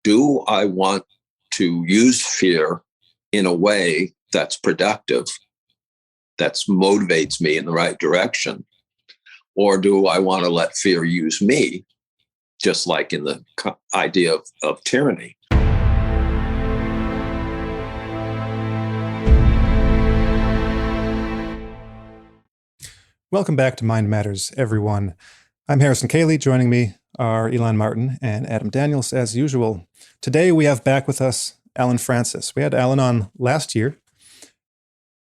do I want to use fear in a way that's productive, that motivates me in the right direction? Or do I want to let fear use me, just like in the idea of tyranny? Welcome back to Mind Matters, everyone. I'm Harrison Cayley. Joining me are Elon Martin and Adam Daniels, as usual. Today we have back with us Allen Frances. We had Allen on last year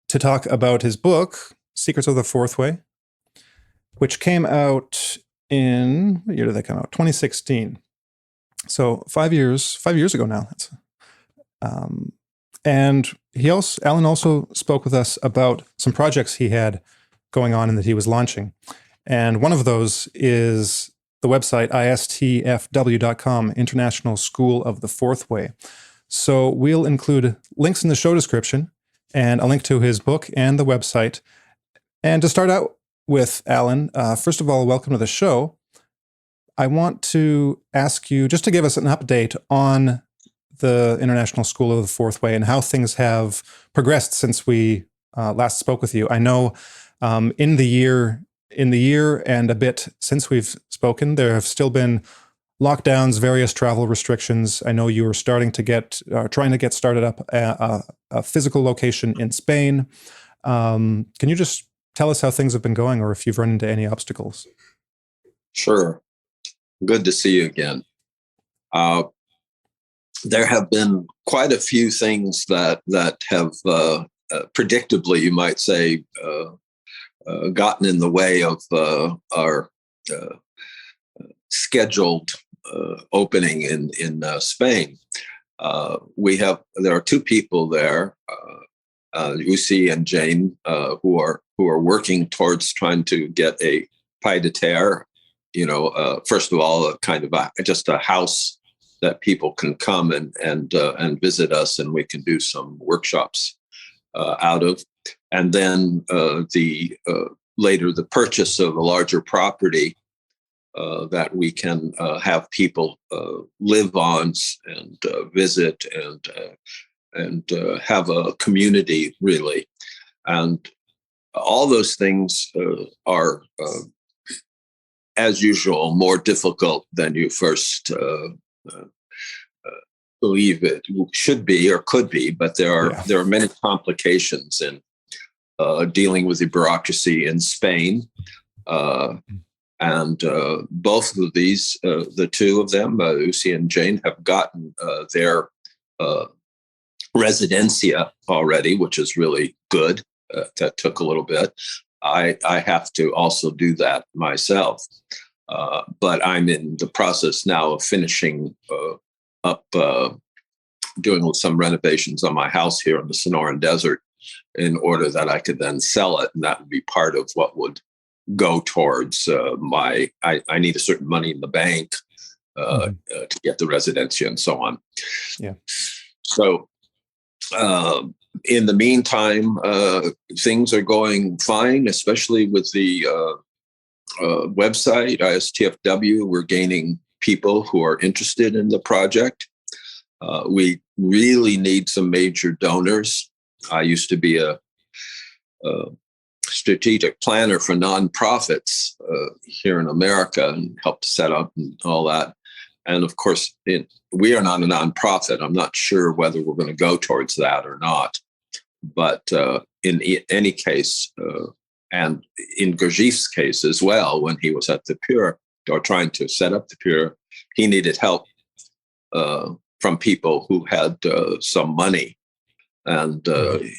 to talk about his book, Secrets of the Fourth Way, which came out in, what year did that come out? 2016. So 5 years ago now. And Allen also spoke with us about some projects he had going on and that he was launching. And one of those is the website istfw.com, International School of the Fourth Way. So we'll include links in the show description and a link to his book and the website. And to start out with, Allen, first of all, welcome to the show. I want to ask you just to give us an update on the International School of the Fourth Way and how things have progressed since we last spoke with you. I know in the year and a bit since we've spoken, there have still been lockdowns, various travel restrictions. I know you were trying to get started up a physical location in Spain. Can you just tell us how things have been going, or if you've run into any obstacles? Sure. Good to see you again. There have been quite a few things that have predictably, you might say, gotten in the way of our scheduled opening in Spain. There are two people there, Lucy and Jane, who are working towards trying to get a pied a terre. First of all, just a house that people can come and visit us, and we can do some workshops out of. And then later the purchase of a larger property that we can have people live on and visit and have a community, really. And all those things are, as usual, more difficult than you first believe it should be or could be, but there are many complications in dealing with the bureaucracy in Spain, and both of these, the two of them, Lucy and Jane, have gotten their residencia already, which is really good. That took a little bit. I have to also do that myself, but I'm in the process now of finishing up doing some renovations on my house here in the Sonoran Desert in order that I could then sell it. And that would be part of what would go towards I need a certain money in the bank to get the residencia and so on. Yeah. So in the meantime, things are going fine, especially with the website, ISTFW. We're gaining people who are interested in the project. We really need some major donors. I used to be a strategic planner for nonprofits here in America and helped set up and all that. And of course, we are not a nonprofit. I'm not sure whether we're going to go towards that or not. But in any case, and in Gurdjieff's case as well, when he was at the Pure or trying to set up the Pure, he needed help from people who had some money. And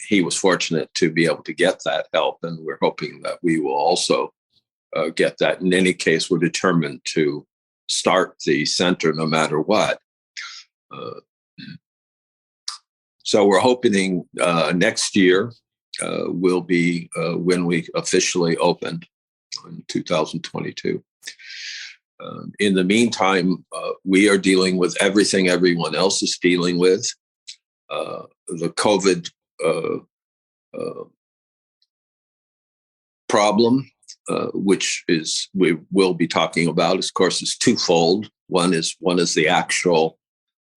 he was fortunate to be able to get that help. And we're hoping that we will also get that. In any case, we're determined to start the center no matter what. So we're hoping next year will be when we officially opened in 2022. In the meantime, we are dealing with everything everyone else is dealing with. The COVID problem, which we will be talking about, of course, is twofold. One is the actual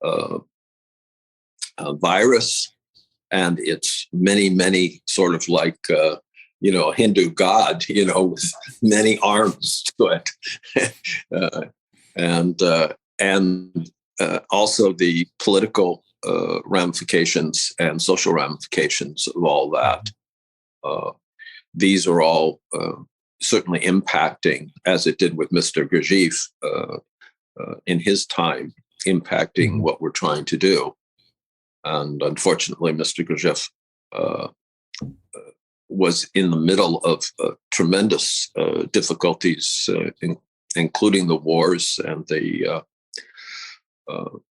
uh, virus, and it's many, many sort of like, a Hindu god, with many arms to it. And also the political ramifications and social ramifications of all that. These are all certainly impacting, as it did with Mr. Gurdjieff in his time, impacting what we're trying to do. And unfortunately, Mr. Gurdjieff was in the middle of tremendous difficulties, including the wars and the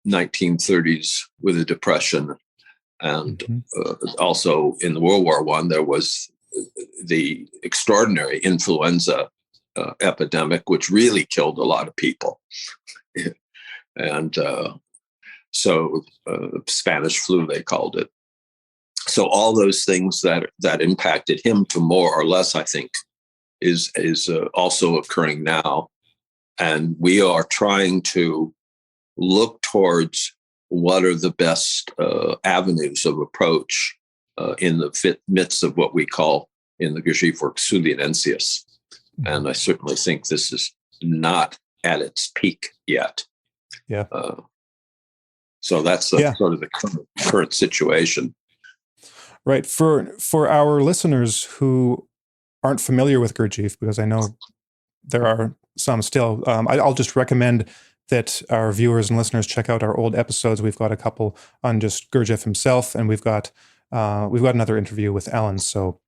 1930s with the Depression. And also in the World War I, there was the extraordinary influenza epidemic, which really killed a lot of people. And so Spanish flu, they called it. So all those things that impacted him to more or less, I think, is also occurring now. And we are trying to look towards what are the best avenues of approach in the midst of what we call in the Gurdjieff work Sulianensis. And I certainly think this is not at its peak yet. Yeah. So that's sort of the current situation. Right. For our listeners who aren't familiar with Gurdjieff, because I know there are some still, I'll just recommend that our viewers and listeners check out our old episodes. We've got a couple on just Gurdjieff himself, and we've got another interview with Alan. So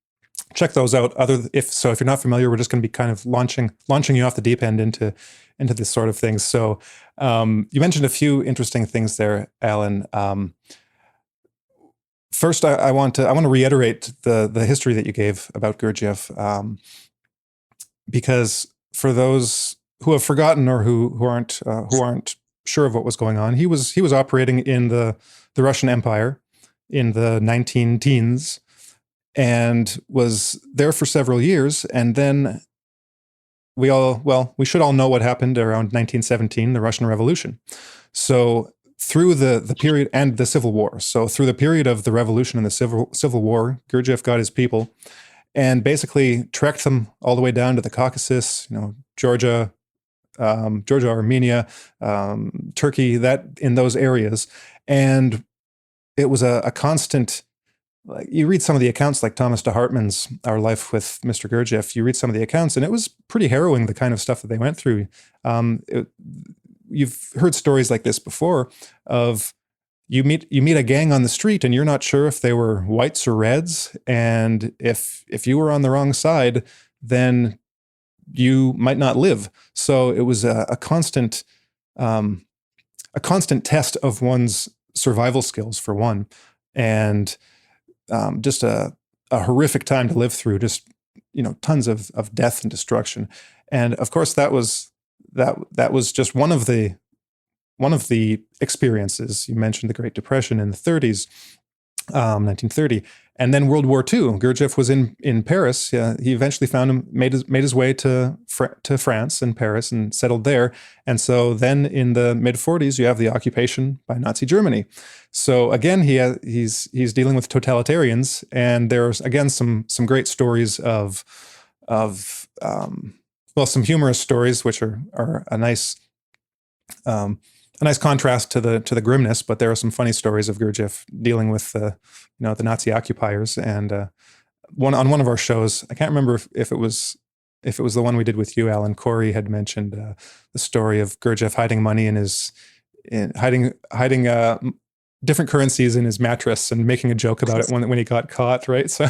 check those out. If you're not familiar, we're just going to be kind of launching you off the deep end into this sort of thing. So you mentioned a few interesting things there, Alan. First, I want to reiterate the history that you gave about Gurdjieff, because for those who have forgotten or who aren't sure of what was going on, he was operating in the Russian Empire in the 19-teens and was there for several years. And then we should all know what happened around 1917, the Russian Revolution. So through the period and the Civil War. So through the period of the revolution and the Civil War, Gurdjieff got his people and basically trekked them all the way down to the Caucasus, Georgia, Armenia, Turkey, that in those areas. And it was a constant, like, you read some of the accounts, like Thomas de Hartmann's Our Life with Mr. Gurdjieff, you read some of the accounts, and it was pretty harrowing, the kind of stuff that they went through. You've heard stories like this before of you meet a gang on the street and you're not sure if they were whites or reds. And if you were on the wrong side, then you might not live. So it was a constant test of one's survival skills, for one, and just a horrific time to live through, just, tons of death and destruction. And of course that was just one of the experiences. You mentioned the Great Depression in the 30s, 1930, and then World War II. Gurdjieff was in Paris. He eventually made his way to France and Paris and settled there. And so then in the mid 40s, you have the occupation by Nazi Germany. So again, he's dealing with totalitarians, and there's again some great stories of some humorous stories, which are a nice contrast to the grimness. But there are some funny stories of Gurdjieff dealing with the Nazi occupiers. And on one of our shows, I can't remember if it was the one we did with you, Alan. Corey had mentioned the story of Gurdjieff hiding money hiding different currencies in his mattress and making a joke about it when he got caught. Right, so.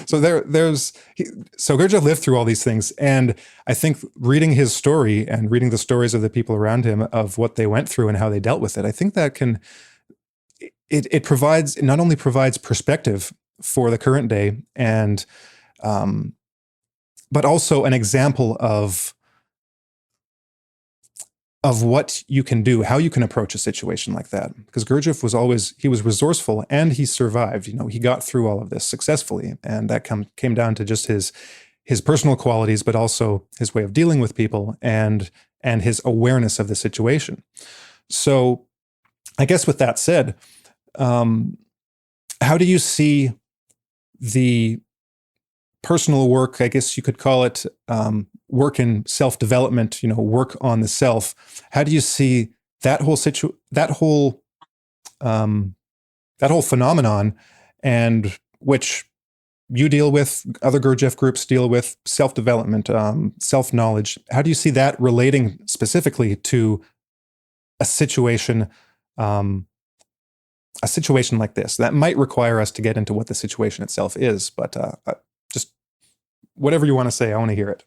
So Gurdjieff lived through all these things, and I think reading his story and reading the stories of the people around him of what they went through and how they dealt with it, I think that it not only provides perspective for the current day, and but also an example of what you can do, how you can approach a situation like that. Because Gurdjieff was resourceful, and he survived. He got through all of this successfully, and that came down to just his personal qualities, but also his way of dealing with people and his awareness of the situation. So I guess with that said, how do you see the personal work, I guess you could call it, work in self-development, work on the self? How do you see that whole phenomenon, and which you deal with, other Gurdjieff groups deal with, self-development, self-knowledge? How do you see that relating specifically to a situation like this that might require us to get into what the situation itself is? But just whatever you want to say, I want to hear it.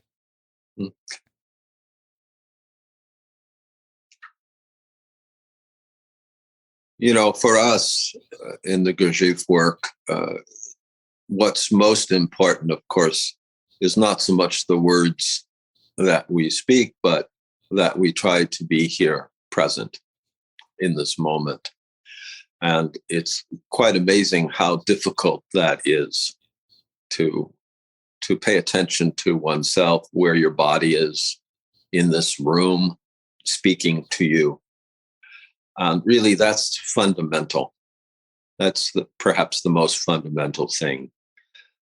For us in the Gurdjieff work, what's most important, of course, is not so much the words that we speak, but that we try to be here present in this moment. And it's quite amazing how difficult that is to pay attention to oneself, where your body is in this room speaking to you. And really, that's fundamental. That's perhaps the most fundamental thing.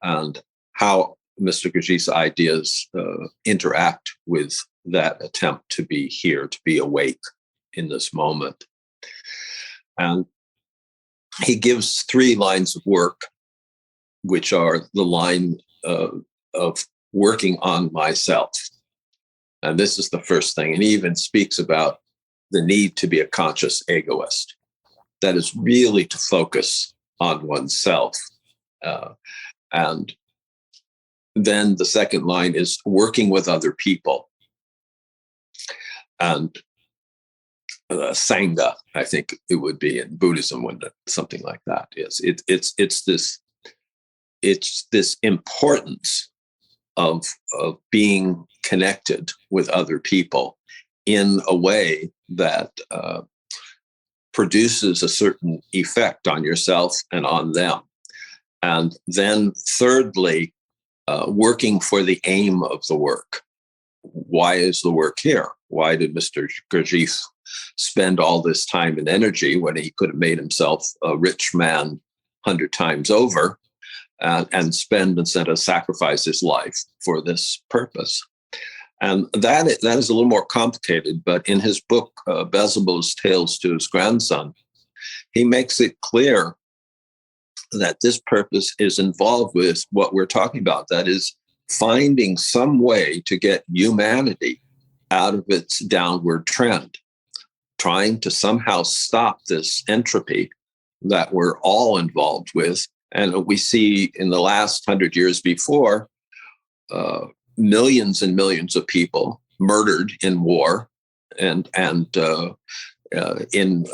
And how Mr. Gurdjieff's ideas interact with that attempt to be here, to be awake in this moment. And he gives 3 lines of work, which are the line of working on myself. And this is the first thing. And he even speaks about the need to be a conscious egoist. That is really to focus on oneself. And then the second line is working with other people. And Sangha, I think it would be in Buddhism, when something like that is. It's this importance of being connected with other people in a way that produces a certain effect on yourself and on them. And then thirdly, working for the aim of the work. Why is the work here? Why did Mr. Gurdjieff spend all this time and energy when he could have made himself a rich man 100 times over, and spend instead of sacrifice his life for this purpose? And that is a little more complicated, but in his book, Beelzebub's Tales to His Grandson, he makes it clear that this purpose is involved with what we're talking about. That is, finding some way to get humanity out of its downward trend, trying to somehow stop this entropy that we're all involved with. And we see in the last 100 years before, millions and millions of people murdered in war and in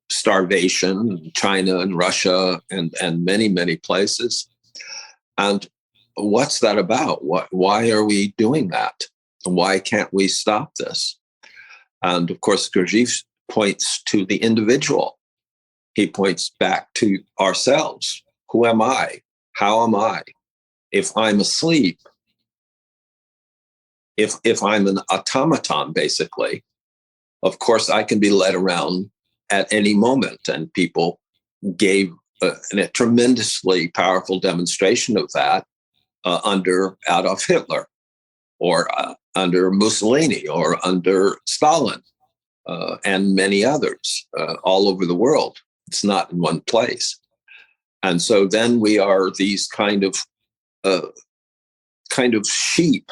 starvation in China and Russia and many, many places. And what's that about? Why are we doing that? Why can't we stop this? And of course, Gurdjieff points to the individual. He points back to ourselves. Who am I? How am I? If I'm asleep, if I'm an automaton, basically, of course, I can be led around at any moment. And people gave a tremendously powerful demonstration of that under Adolf Hitler, or under Mussolini, or under Stalin, and many others all over the world. It's not in one place. And so then we are these kind of sheep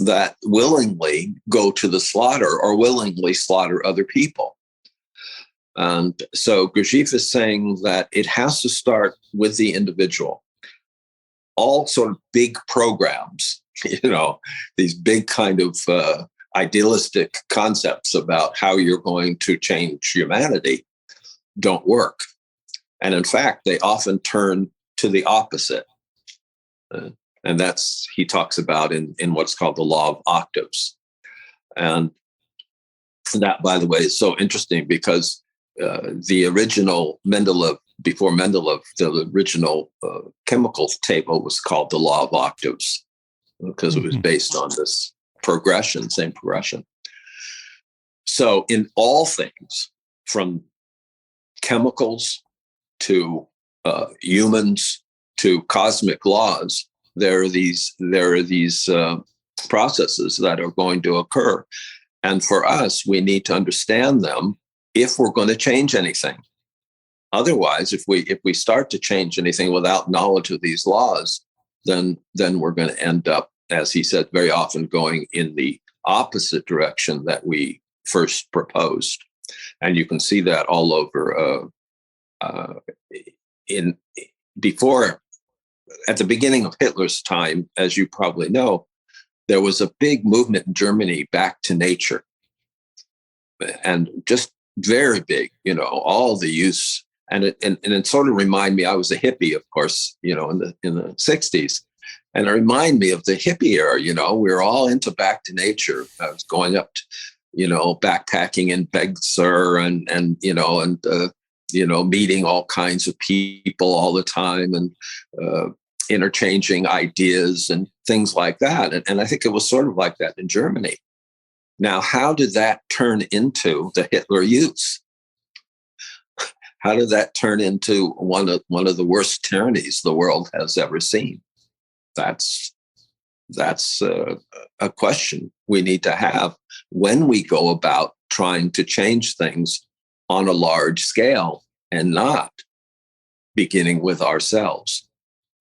that willingly go to the slaughter, or willingly slaughter other people. And so Gurdjieff is saying that it has to start with the individual. All sort of big programs, these big kind of idealistic concepts about how you're going to change humanity don't work. And in fact, they often turn to the opposite. And that's, he talks about in what's called the law of octaves. And that, by the way, is so interesting because the original Mendeleev, before Mendeleev, the original chemical table was called the law of octaves, because it was based on this progression, same progression. So in all things, from chemicals to humans to cosmic laws. There are these processes that are going to occur, and for us, we need to understand them if we're going to change anything. Otherwise, if we start to change anything without knowledge of these laws, then we're going to end up, as he said, very often going in the opposite direction that we first proposed. And you can see that all over. At the beginning of Hitler's time, as you probably know, there was a big movement in Germany back to nature, and just very big. All the use. And it sort of reminded me, I was a hippie, of course, in the 60s. And it reminded me of the hippie era. We were all into back to nature. I was going up to, backpacking in Beg Sur and meeting all kinds of people all the time and interchanging ideas and things like that. And I think it was sort of like that in Germany. Now, how did that turn into the Hitler Youth? How did that turn into one of the worst tyrannies the world has ever seen? That's a question we need to have when we go about trying to change things on a large scale and not beginning with ourselves.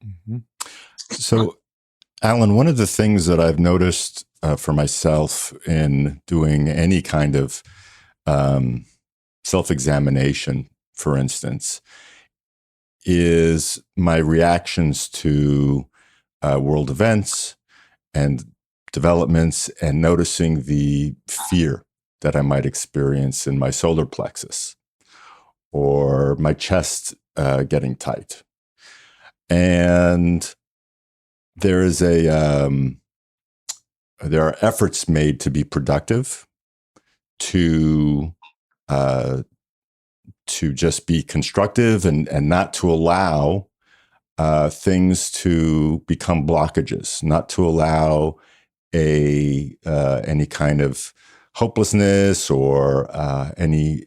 Mm-hmm. So, Alan, one of the things that I've noticed for myself in doing any kind of self-examination, for instance, is my reactions to world events and developments, and noticing the fear that I might experience in my solar plexus or my chest getting tight. And there are efforts made to be productive, to just be constructive and not to allow things to become blockages, not to allow any kind of hopelessness or any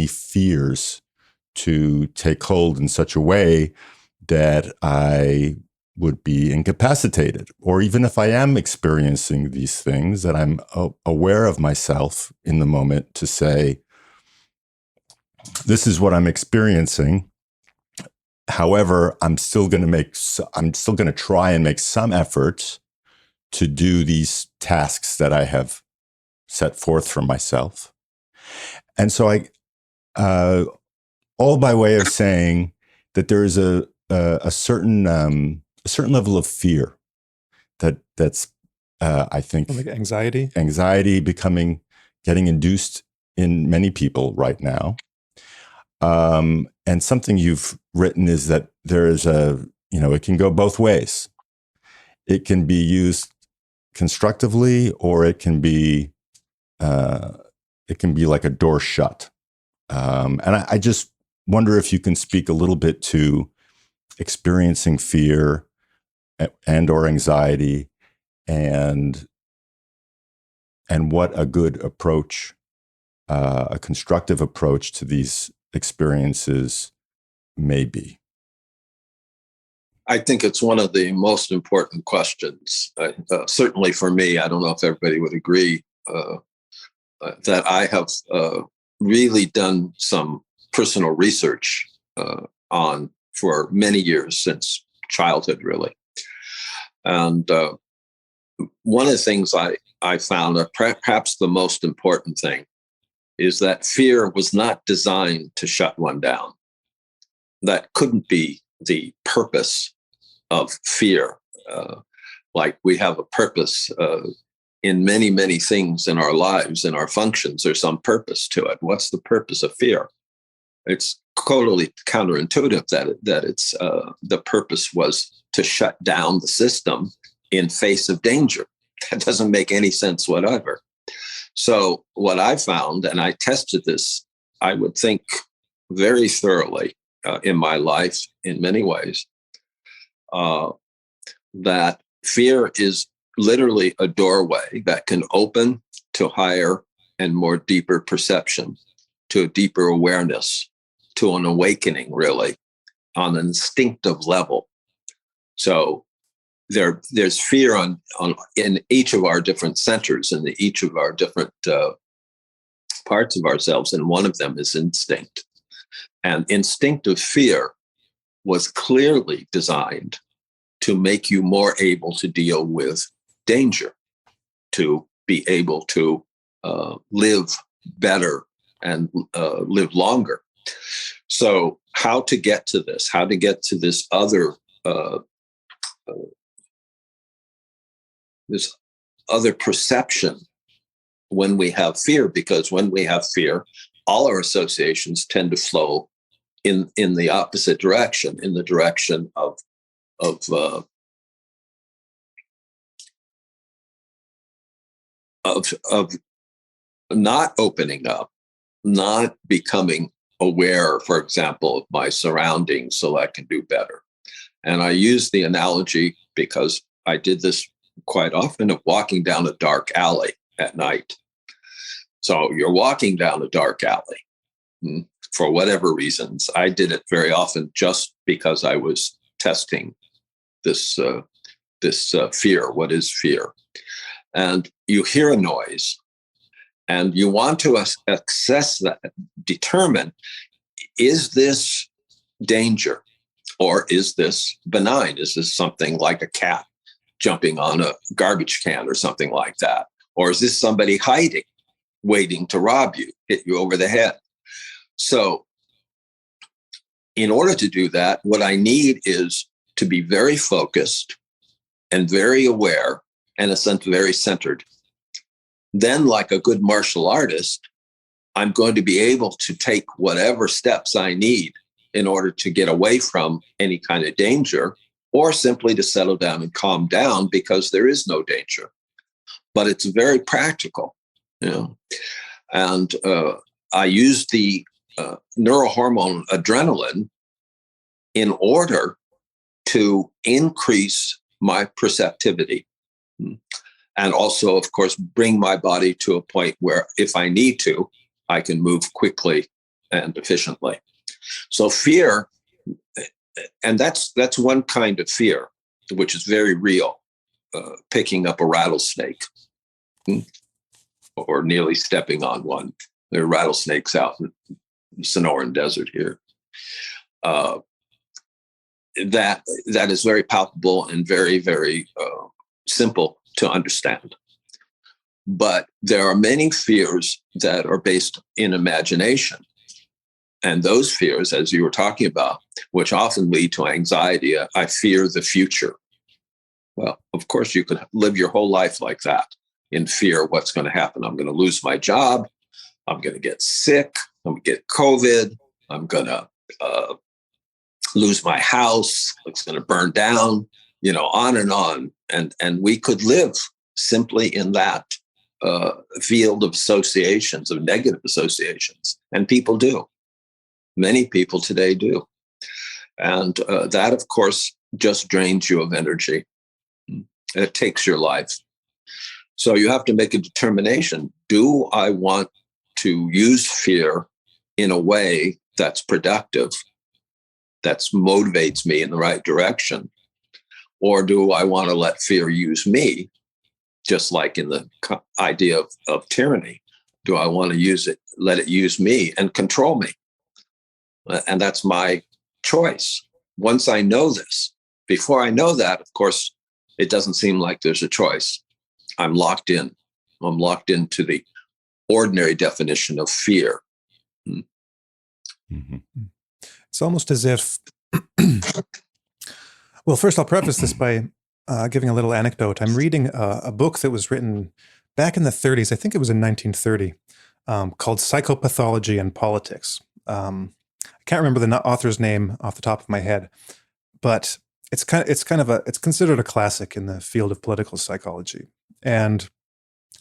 fears to take hold in such a way that I would be incapacitated, or even if I am experiencing these things, that I'm aware of myself in the moment to say, this is what I'm experiencing. However, I'm still going to try and make some efforts to do these tasks that I have set forth for myself. And so all by way of saying that there is a certain level of fear that's I think, like anxiety getting induced in many people right now. And something you've written is that there is it can go both ways. It can be used constructively, or it can be like a door shut. And I just wonder if you can speak a little bit to experiencing fear and or anxiety, and what a good approach, a constructive approach to these experiences may be. I think it's one of the most important questions. Certainly for me, I don't know if everybody would agree, that I have really done some personal research on for many years, since childhood, really. And one of the things I found, perhaps the most important thing, is that fear was not designed to shut one down. That couldn't be the purpose of fear. Like we have a purpose in many, many things in our lives, in our functions. There's some purpose to it. What's the purpose of fear? It's totally counterintuitive that it's the purpose was to shut down the system in face of danger. That doesn't make any sense whatever. So what I found, and I tested this, I would think very thoroughly in my life in many ways, that fear is literally a doorway that can open to higher and more deeper perception, to a deeper awareness, to an awakening, really, on an instinctive level. So there's fear in each of our different centers and each of our different parts of ourselves, and one of them is instinct. And instinctive fear was clearly designed to make you more able to deal with danger, to be able to live better and live longer. So how to get to this? How to get to this other perception when we have fear? Because when we have fear, all our associations tend to flow in the opposite direction, in the direction of not opening up, not becoming aware, for example, of my surroundings so I can do better. And I use the analogy because I did this quite often, of walking down a dark alley at night. So you're walking down a dark alley for whatever reasons. I did it very often just because I was testing this fear. What is fear? And you hear a noise, and you want to assess that, determine, is this danger, or is this benign? Is this something like a cat jumping on a garbage can or something like that? Or is this somebody hiding, waiting to rob you, hit you over the head? So in order to do that, what I need is to be very focused and very aware, and a sense very centered. Then, like a good martial artist, I'm going to be able to take whatever steps I need in order to get away from any kind of danger, or simply to settle down and calm down because there is no danger. But it's very practical, you know. And I use the neurohormone adrenaline in order to increase my perceptivity. And also, of course, bring my body to a point where, if I need to, I can move quickly and efficiently. So fear, and that's one kind of fear, which is very real, picking up a rattlesnake or nearly stepping on one. There are rattlesnakes out in the Sonoran Desert here. That is very palpable and very, very simple to understand. But there are many fears that are based in imagination. And those fears, as you were talking about, which often lead to anxiety, I fear the future. Well, of course, you could live your whole life like that, in fear. What's going to happen? I'm going to lose my job. I'm going to get sick. I'm going to get COVID. I'm going to lose my house. It's going to burn down, on and on. And we could live simply in that field of associations, of negative associations. And people do. Many people today do. And that, of course, just drains you of energy. It takes your life. So you have to make a determination. Do I want to use fear in a way that's productive, that motivates me in the right direction? Or do I want to let fear use me, just like in the idea of tyranny? Do I want to let it use me and control me? And that's my choice. Once I know this, before I know that, of course, it doesn't seem like there's a choice. I'm locked in. I'm locked into the ordinary definition of fear. Mm-hmm. It's almost as if, well, first I'll preface this by giving a little anecdote. I'm reading a book that was written back in the 30s. I think it was in 1930, called Psychopathology and Politics. I can't remember the author's name off the top of my head, but it's considered a classic in the field of political psychology. And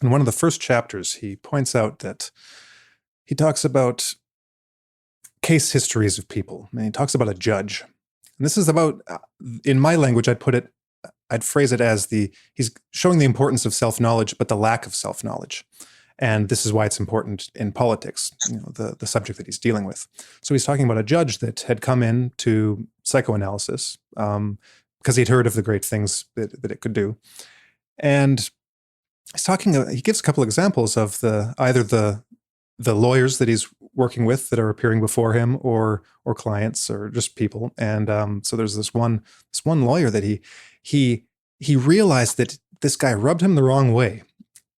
in one of the first chapters, he points out that he talks about case histories of people, and he talks about a judge. And this is about, in my language, I'd phrase it as he's showing the importance of self-knowledge, but the lack of self-knowledge. And this is why it's important in politics, the subject that he's dealing with. So he's talking about a judge that had come in to psychoanalysis because he'd heard of the great things that it could do. And he gives a couple examples of either the lawyers that he's working with that are appearing before him, or clients, or just people. And so there's this one lawyer that he realized that this guy rubbed him the wrong way,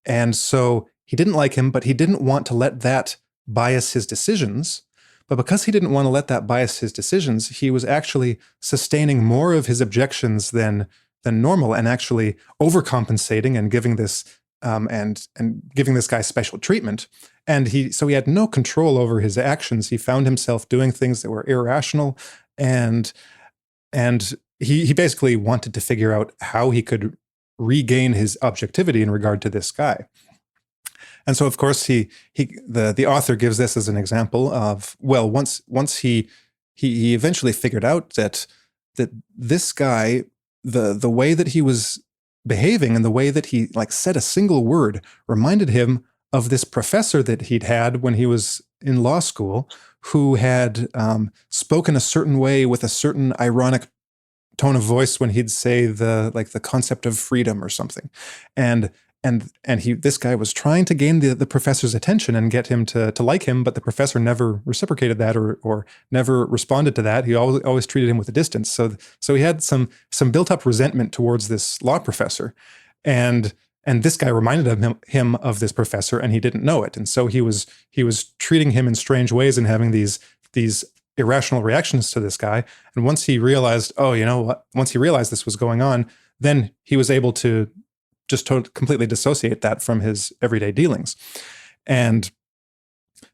and so he didn't like him, but he didn't want to let that bias his decisions. But because he didn't want to let that bias his decisions, he was actually sustaining more of his objections than normal, and actually overcompensating and giving this and giving this guy special treatment. And he had no control over his actions. He found himself doing things that were irrational, and he basically wanted to figure out how he could regain his objectivity in regard to this guy. And so, of course, the author gives this as an example of, well, once he eventually figured out that this guy, the way that he was behaving and the way that he said a single word reminded him of this professor that he'd had when he was in law school, who had spoken a certain way with a certain ironic tone of voice when he'd say the concept of freedom or something. And this guy was trying to gain the professor's attention and get him to like him, but the professor never reciprocated that or never responded to that. He always treated him with a distance. So he had some built up resentment towards this law professor, and this guy reminded him of this professor, and he didn't know it. And so he was treating him in strange ways and having these irrational reactions to this guy. And once he realized, once he realized this was going on, then he was able to just completely dissociate that from his everyday dealings. And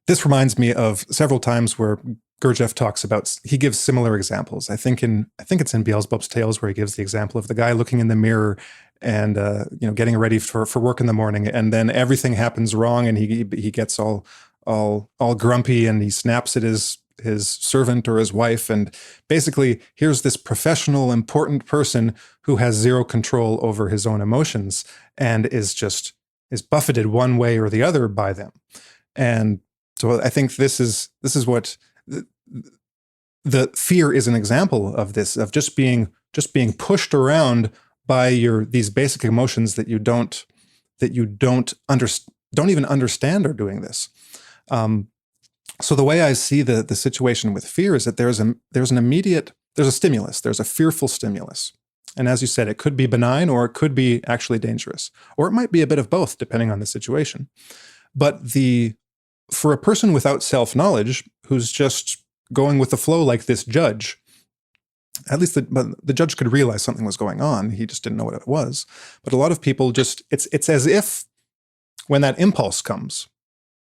this reminds me of several times where Gurdjieff talks about, he gives similar examples. I think it's in Beelzebub's Tales where he gives the example of the guy looking in the mirror and getting ready for work in the morning, and then everything happens wrong, and he gets all grumpy, and he snaps at his servant or his wife. And basically, here's this professional, important person who has zero control over his own emotions and is buffeted one way or the other by them. And so I think this is what the fear is an example of this, of just being pushed around by these basic emotions that you don't even understand are doing this. So the way I see the situation with fear is that there's a stimulus, there's a fearful stimulus. And as you said, it could be benign or it could be actually dangerous, or it might be a bit of both depending on the situation. But for a person without self-knowledge who's just going with the flow like this judge, at least the judge could realize something was going on. He just didn't know what it was. But a lot of people it's as if when that impulse comes,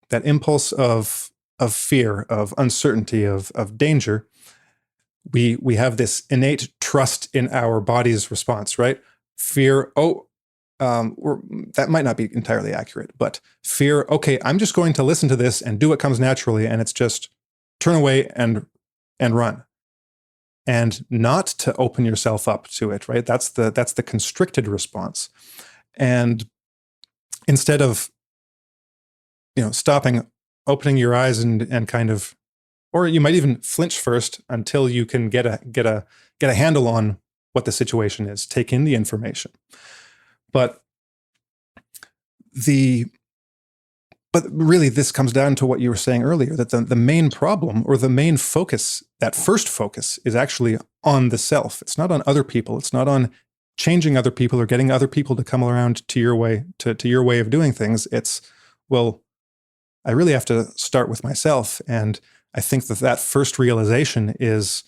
that impulse of fear, of uncertainty, of danger, we have this innate trust in our body's response, right? Fear, that might not be entirely accurate, but fear, okay, I'm just going to listen to this and do what comes naturally, and it's just turn away and run. And not to open yourself up to it, right? That's the constricted response. And instead of stopping, opening your eyes and kind of, or you might even flinch first until you can get a handle on what the situation is, take in the information. But really, this comes down to what you were saying earlier, that the main problem, or the main focus, that first focus, is actually on the self. It's not on other people. It's not on changing other people or getting other people to come around to your way, to your way of doing things. It's, well, I really have to start with myself. And I think that first realization is,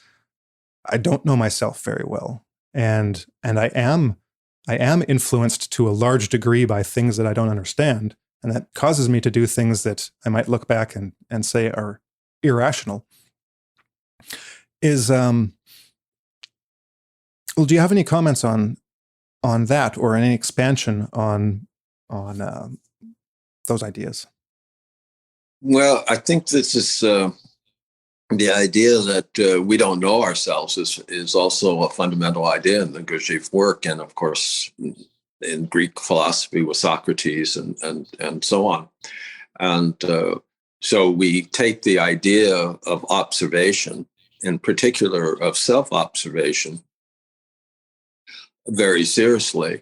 I don't know myself very well. And I am influenced to a large degree by things that I don't understand. And that causes me to do things that I might look back and say are irrational. Well, do you have any comments on that, or any expansion on those ideas? Well, I think this is the idea that we don't know ourselves is also a fundamental idea in the Gurdjieff work. And of course, in Greek philosophy with Socrates and so on. And so we take the idea of observation, in particular of self-observation, very seriously.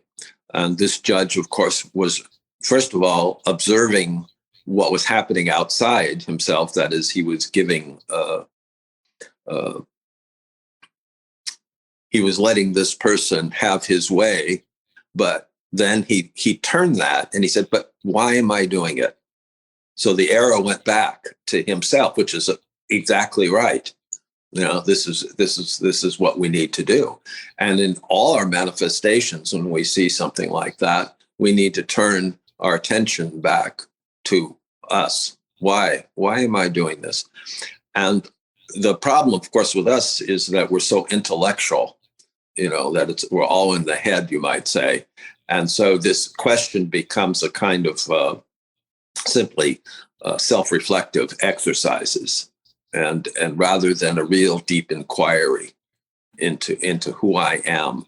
And this judge, of course, was, first of all, observing what was happening outside himself. That is, he was giving, he was letting this person have his way, but then he turned that and he said, but why am I doing it? So the arrow went back to himself, which is exactly right. You know, this is what we need to do. And in all our manifestations, when we see something like that, we need to turn our attention back to us. Why am I doing this? And the problem, of course, with us is that we're so intellectual, you know, that we're all in the head, you might say. And so this question becomes a kind of simply self-reflective exercises, and rather than a real deep inquiry into who I am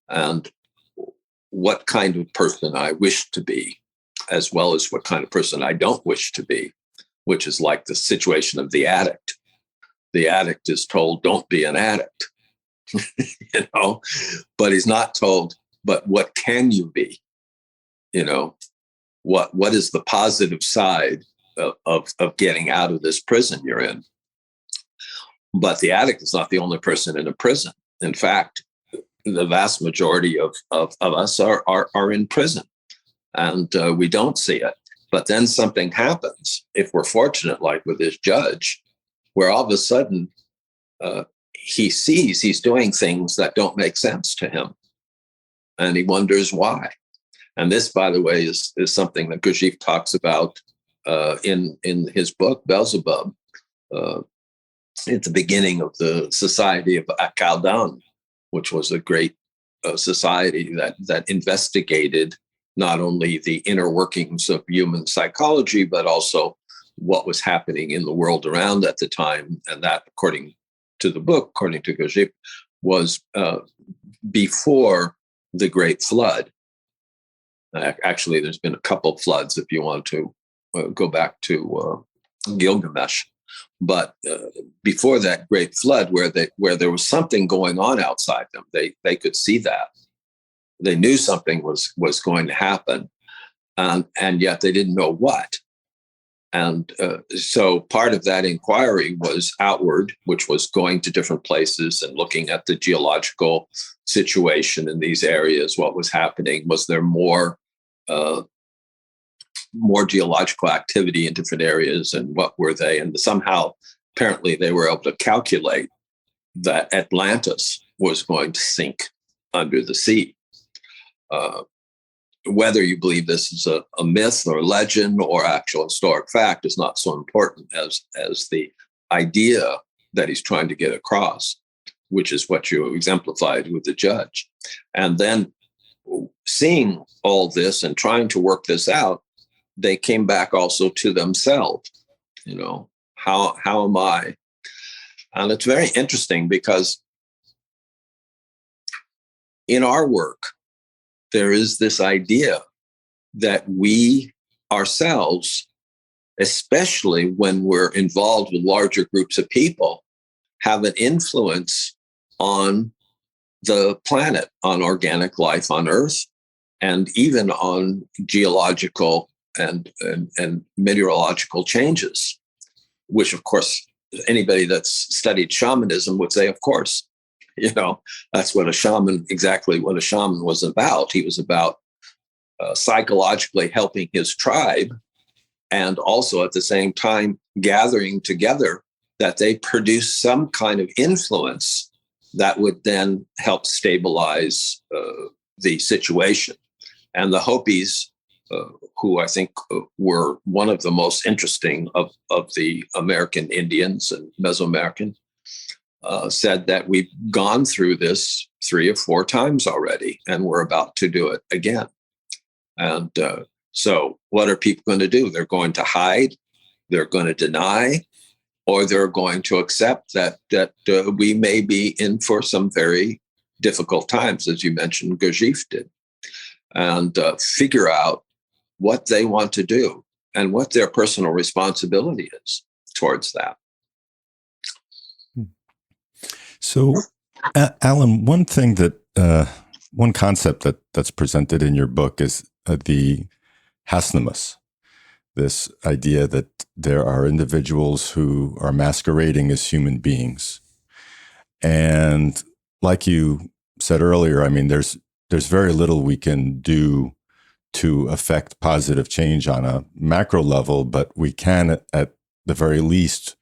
and what kind of person I wish to be, as well as what kind of person I don't wish to be, which is like the situation of the addict. The addict is told, don't be an addict, you know, but he's not told, but what can you be? You know, what is the positive side of getting out of this prison you're in? But the addict is not the only person in a prison. In fact, the vast majority of us are in prison, and we don't see it. But then something happens, if we're fortunate, like with this judge, where all of a sudden he sees he's doing things that don't make sense to him, and he wonders why. And this, by the way, is something that Gurdjieff talks about in his book, Beelzebub, at the beginning of the Society of Akaldan, which was a great society that investigated not only the inner workings of human psychology, but also what was happening in the world around at the time. And that, according to the book, according to Gurdjieff, was before the Great Flood. Actually, there's been a couple of floods, if you want to go back to Gilgamesh. But before that Great Flood, where there was something going on outside them, they could see that. They knew something was going to happen, and yet they didn't know what. And so part of that inquiry was outward, which was going to different places and looking at the geological situation in these areas. What was happening? Was there more geological activity in different areas, and what were they? And somehow, apparently, they were able to calculate that Atlantis was going to sink under the sea. Whether you believe this is a myth or legend or actual historic fact is not so important as the idea that he's trying to get across, which is what you exemplified with the judge. And then seeing all this and trying to work this out, they came back also to themselves. You know, how am I? And it's very interesting because in our work, there is this idea that we ourselves, especially when we're involved with larger groups of people, have an influence on the planet, on organic life on Earth, and even on geological and meteorological changes, which, of course, anybody that's studied shamanism would say, of course. You know, that's exactly what a shaman was about. He was about psychologically helping his tribe, and also at the same time gathering together that they produce some kind of influence that would then help stabilize the situation. And the Hopis, who I think were one of the most interesting of the American Indians and Mesoamerican, said that we've gone through this 3 or 4 times already, and we're about to do it again. And so what are people going to do? They're going to hide, they're going to deny, or they're going to accept that we may be in for some very difficult times, as you mentioned, Gurdjieff did. and figure out what they want to do and what their personal responsibility is towards that. So, Alan, one thing one concept that's presented in your book is the hasnamus, this idea that there are individuals who are masquerading as human beings. And like you said earlier, I mean, there's very little we can do to affect positive change on a macro level, but we can, at the very least,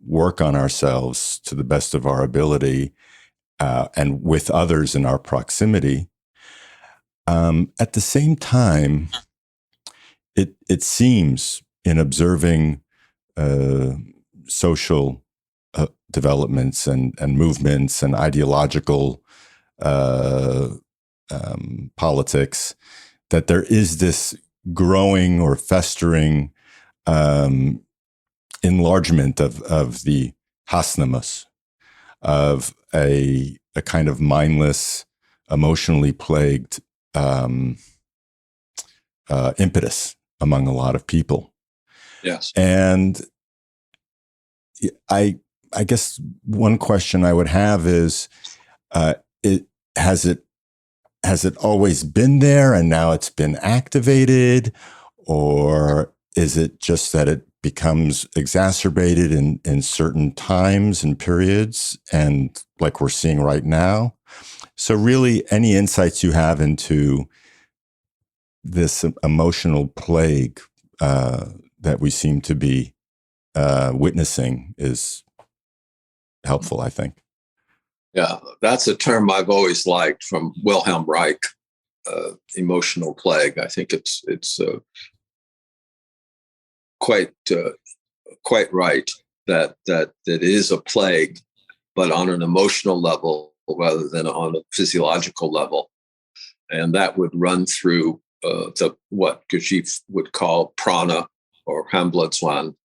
work on ourselves to the best of our ability and with others in our proximity. At the same time, it seems in observing social developments and movements and ideological politics that there is this growing or festering enlargement of the hasnamus, of a kind of mindless, emotionally plagued impetus among a lot of people. Yes. And I guess one question I would have is, has it always been there and now it's been activated, or is it just that it becomes exacerbated in certain times and periods, and like we're seeing right now? So really, any insights you have into this emotional plague that we seem to be witnessing is helpful, I think. Yeah, that's a term I've always liked from Wilhelm Reich, emotional plague. I think it's quite right that it is a plague, but on an emotional level rather than on a physiological level, and that would run through what Gurdjieff would call prana or Hambladzwan,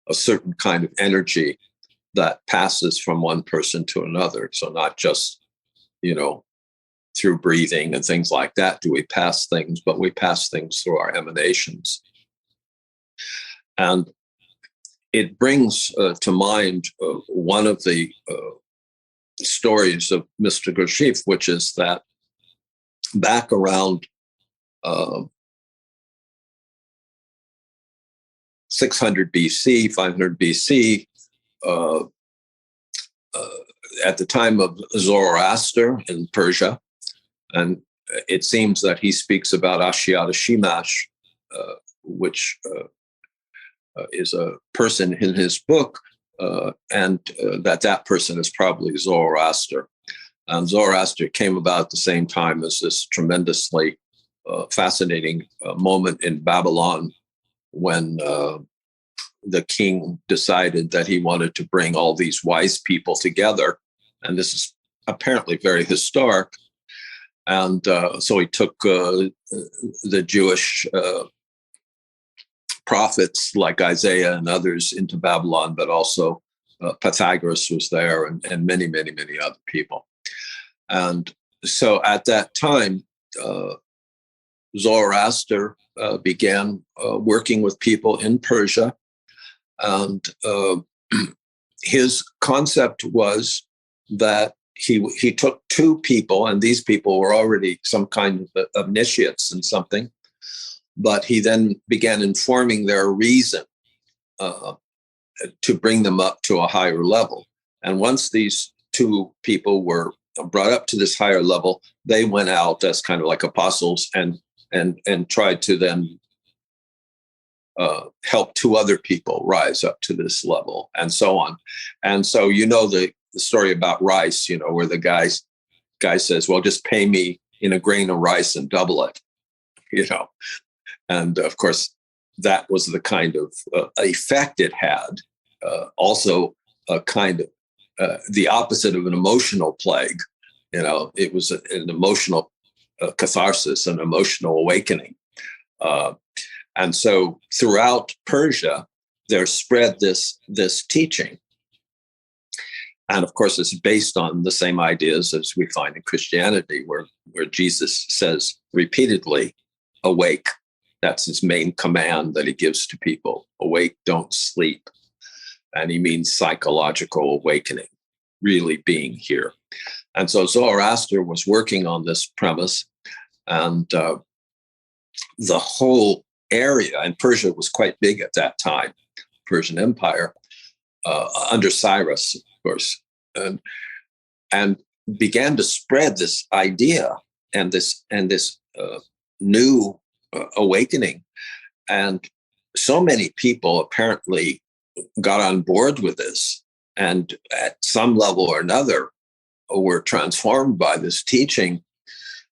a certain kind of energy that passes from one person to another. So not just, through breathing and things like that do we pass things, but we pass things through our emanations. And it brings to mind one of the stories of Mr. Gurdjieff, which is that back around 600 BC, 500 BC, at the time of Zoroaster in Persia, and it seems that he speaks about Ashiata Shimash, which is a person in his book, and that person is probably Zoroaster. And Zoroaster came about at the same time as this tremendously fascinating moment in Babylon when the king decided that he wanted to bring all these wise people together. And this is apparently very historic. And so he took the Jewish prophets like Isaiah and others into Babylon, but also Pythagoras was there and many, many, many other people. And so at that time, Zoroaster began working with people in Persia. And his concept was that he took two people, and these people were already some kind of initiates in something, but he then began informing their reason to bring them up to a higher level. And once these two people were brought up to this higher level, they went out as kind of like apostles and tried to then help two other people rise up to this level, and so on. And so the story about rice, where the guy says, well, just pay me in a grain of rice and double it, And of course, that was the kind of effect it had. Also, a kind of the opposite of an emotional plague. It was an emotional catharsis, an emotional awakening. And so throughout Persia, there spread this teaching. And of course, it's based on the same ideas as we find in Christianity, where Jesus says repeatedly, awake. That's his main command that he gives to people. Awake, don't sleep. And he means psychological awakening, really being here. And so Zoroaster was working on this premise, and the whole area, and Persia was quite big at that time, Persian Empire, under Cyrus, of course, and began to spread this idea and this new awakening. And so many people apparently got on board with this, and at some level or another were transformed by this teaching,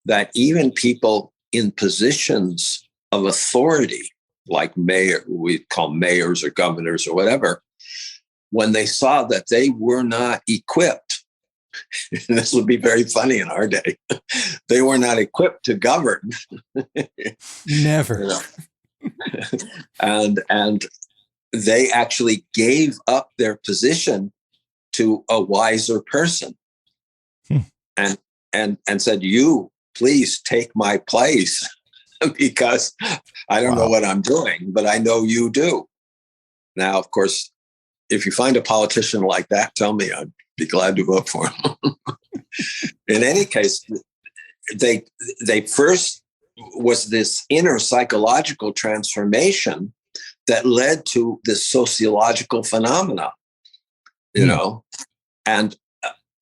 that even people in positions of authority, like we call mayors or governors or whatever, when they saw that they were not equipped, and this would be very funny in our day, they were not equipped to govern. Never. You know? and they actually gave up their position to a wiser person, and said, "You please take my place, because I don't know what I'm doing, but I know you do." Now, of course, if you find a politician like that, tell me. I'd be glad to vote for him. In any case, they first was this inner psychological transformation that led to this sociological phenomena, you know, and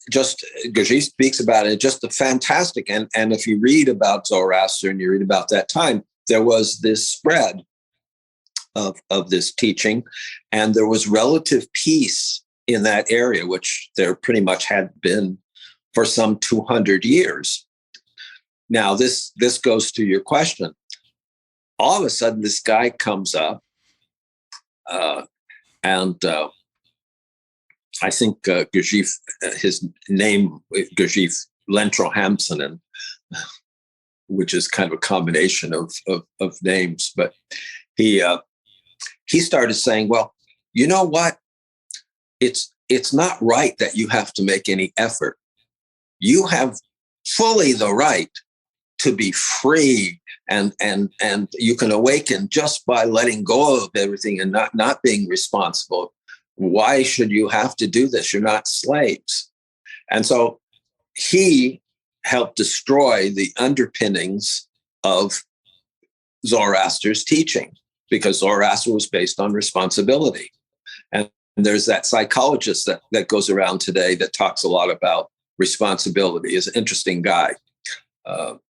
just Gurdjieff speaks about it, just a fantastic. And if you read about Zoroaster and you read about that time, there was this spread of this teaching, and there was relative peace in that area, which there pretty much had been for some 200 years. Now, this goes to your question. All of a sudden, this guy comes up, and I think Gurdjieff, his name, Gurdjieff Lentro Hampsonen, which is kind of a combination of names, but he started saying, well, you know what? It's not right that you have to make any effort. You have fully the right to be free, and you can awaken just by letting go of everything and not being responsible. Why should you have to do this? You're not slaves. And so he helped destroy the underpinnings of Zoroaster's teaching, because Zoroaster was based on responsibility. And there's that psychologist that goes around today that talks a lot about responsibility. He's an interesting guy.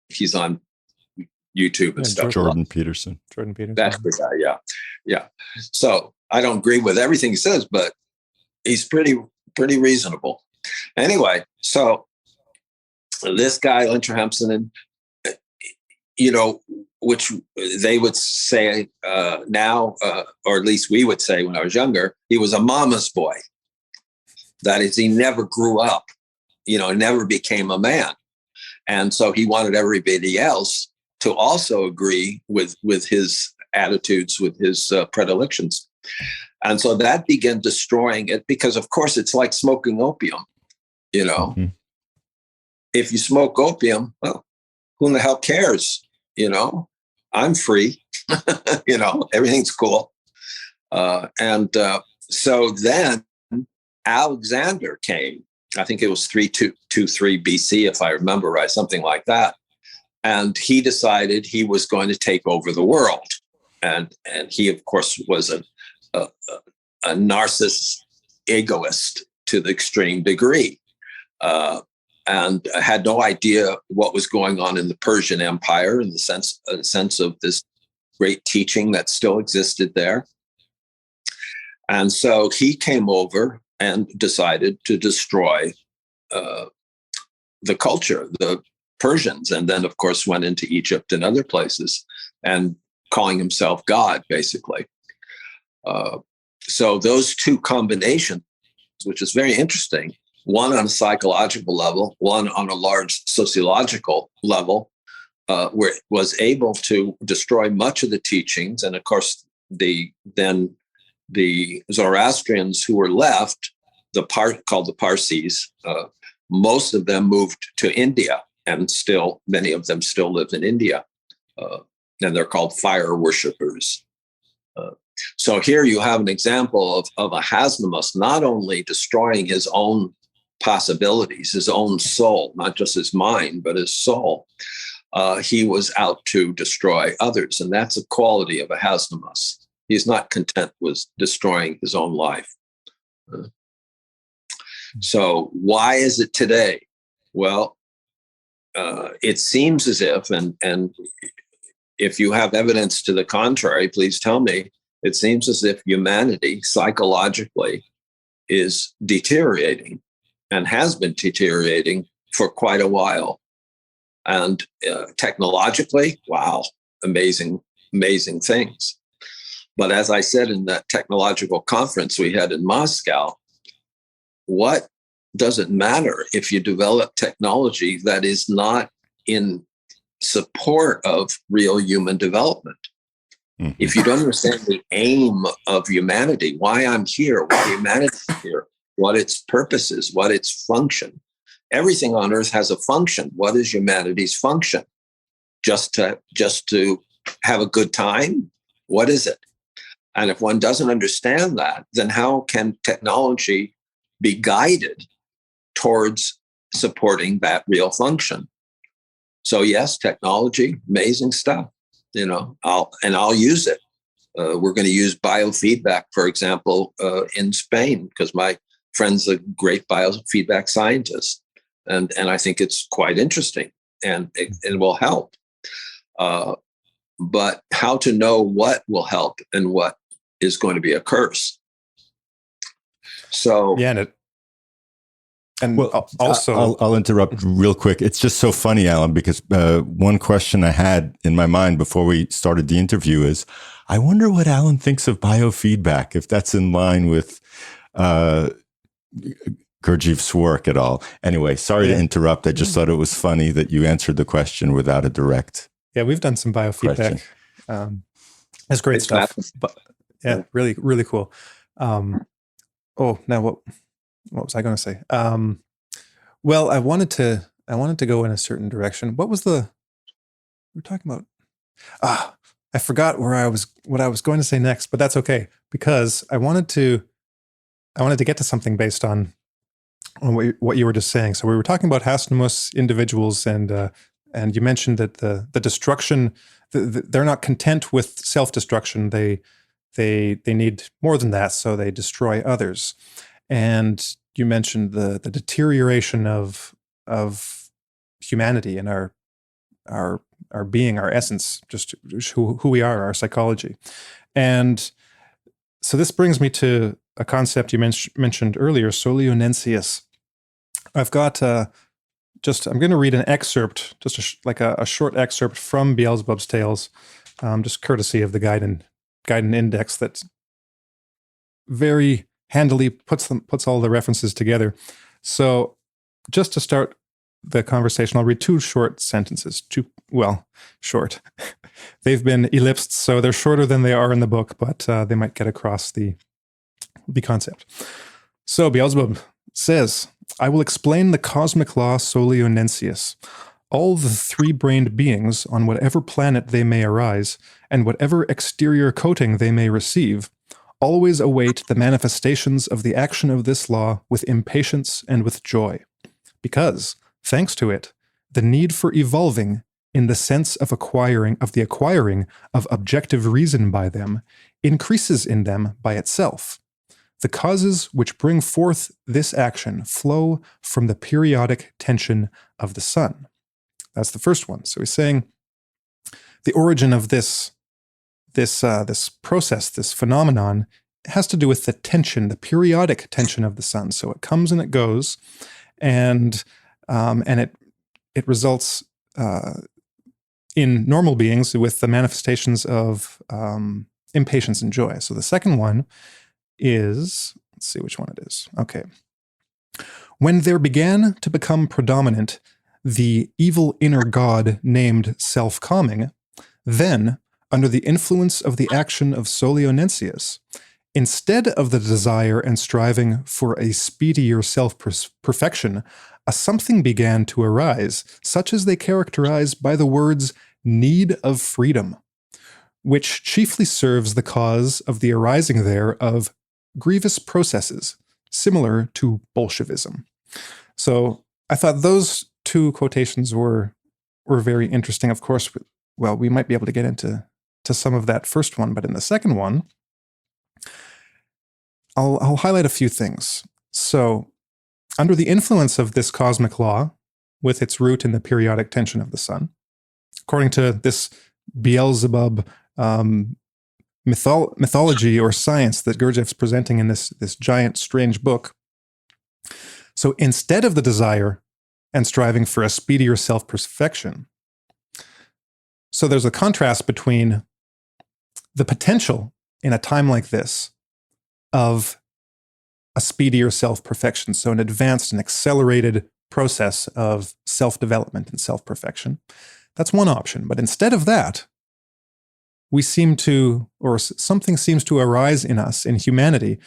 He's on YouTube and stuff. Jordan Peterson. That's the guy, yeah. So I don't agree with everything he says, but he's pretty reasonable. Anyway, so this guy, Lentro Hampsonen, which they would say now, or at least we would say when I was younger, he was a mama's boy. That is, he never grew up, never became a man. And so he wanted everybody else to also agree with his attitudes, with his predilections. And so that began destroying it, because, of course, it's like smoking opium. Mm-hmm. If you smoke opium, well, who in the hell cares? I'm free. Everything's cool. So then Alexander came. I think it was 323 BC, if I remember right, something like that. And he decided he was going to take over the world. And he, of course, was a narcissist egoist to the extreme degree, and had no idea what was going on in the Persian Empire in the sense of this great teaching that still existed there. And so he came over and decided to destroy the culture, the Persians, and then, of course, went into Egypt and other places, and calling himself God, basically. So those two combinations, which is very interesting, one on a psychological level, one on a large sociological level, where it was able to destroy much of the teachings. And of course, the Zoroastrians who were left the part called the Parsis. Most of them moved to India, and still many of them still live in India, and they're called fire worshippers. So here you have an example of a Hasmonemus not only destroying his own possibilities, his own soul, not just his mind, but his soul. He was out to destroy others, and that's a quality of a Hasmonemus. He's not content with destroying his own life. So why is it today? Well, it seems as if, and if you have evidence to the contrary, please tell me, it seems as if humanity psychologically is deteriorating and has been deteriorating for quite a while. And technologically, wow, amazing things. But as I said in that technological conference we had in Moscow, what does it matter if you develop technology that is not in support of real human development? Mm-hmm. If you don't understand the aim of humanity, why I'm here, why humanity is here, what its purpose is, what its function. Everything on earth has a function. What is humanity's function? Just to have a good time? What is it? And if one doesn't understand that, then how can technology be guided towards supporting that real function? So yes, technology, amazing stuff. I'll use it. We're going to use biofeedback, for example, in Spain, because my friend's a great biofeedback scientist. And I think it's quite interesting, and it will help. But how to know what will help and what is going to be a curse? So yeah, also, I'll interrupt real quick. It's just so funny, Alan, because one question I had in my mind before we started the interview is, I wonder what Alan thinks of biofeedback, if that's in line with Gurdjieff's work at all. Anyway, sorry to interrupt. I just thought it was funny that you answered the question without a direct. Yeah, we've done some biofeedback. That's great stuff. But yeah, really, really cool. Now what was I going to say? Well, I wanted to go in a certain direction. What was we're talking about? I forgot what I was going to say next, but that's okay, because I wanted to get to something based on what you were just saying. So we were talking about Hasmonemus individuals, and you mentioned that the destruction, they're not content with self-destruction. They need more than that, so they destroy others. And you mentioned the deterioration of humanity and our being, our essence, just who we are, our psychology. And so this brings me to a concept you mentioned earlier, Solionensius. I've got I'm going to read an excerpt, just a short excerpt from Beelzebub's Tales, just courtesy of the Gaiden Index that very handily puts all the references together. So just to start the conversation, I'll read two short sentences. Short. They've been ellipsed, so they're shorter than they are in the book, but they might get across the concept. So Beelzebub says, I will explain the cosmic law Solionensius. All the three-brained beings, on whatever planet they may arise, and whatever exterior coating they may receive, always await the manifestations of the action of this law with impatience and with joy, because, thanks to it, the need for evolving in the sense of the acquiring of objective reason by them increases in them by itself. The causes which bring forth this action flow from the periodic tension of the sun. That's the first one. So he's saying the origin of this process, this phenomenon, has to do with the tension, the periodic tension of the sun. So it comes and it goes, and it results in normal beings with the manifestations of impatience and joy. So the second one is, let's see which one it is. Okay. When there began to become predominant the evil inner god named self-calming, then, under the influence of the action of Solionensius, instead of the desire and striving for a speedier self-perfection, a something began to arise, such as they characterize by the words need of freedom, which chiefly serves the cause of the arising there of grievous processes, similar to Bolshevism. So I thought those two quotations were very interesting. Of course, well, we might be able to get into some of that first one, but in the second one, I'll highlight a few things. So, under the influence of this cosmic law, with its root in the periodic tension of the sun, according to this Beelzebub mythology or science that Gurdjieff's presenting in this giant, strange book, so instead of the desire and striving for a speedier self-perfection, so there's a contrast between the potential in a time like this of a speedier self-perfection, so an advanced and accelerated process of self-development and self-perfection. That's one option. But instead of that, we seem to, or something seems to arise in us, in humanity.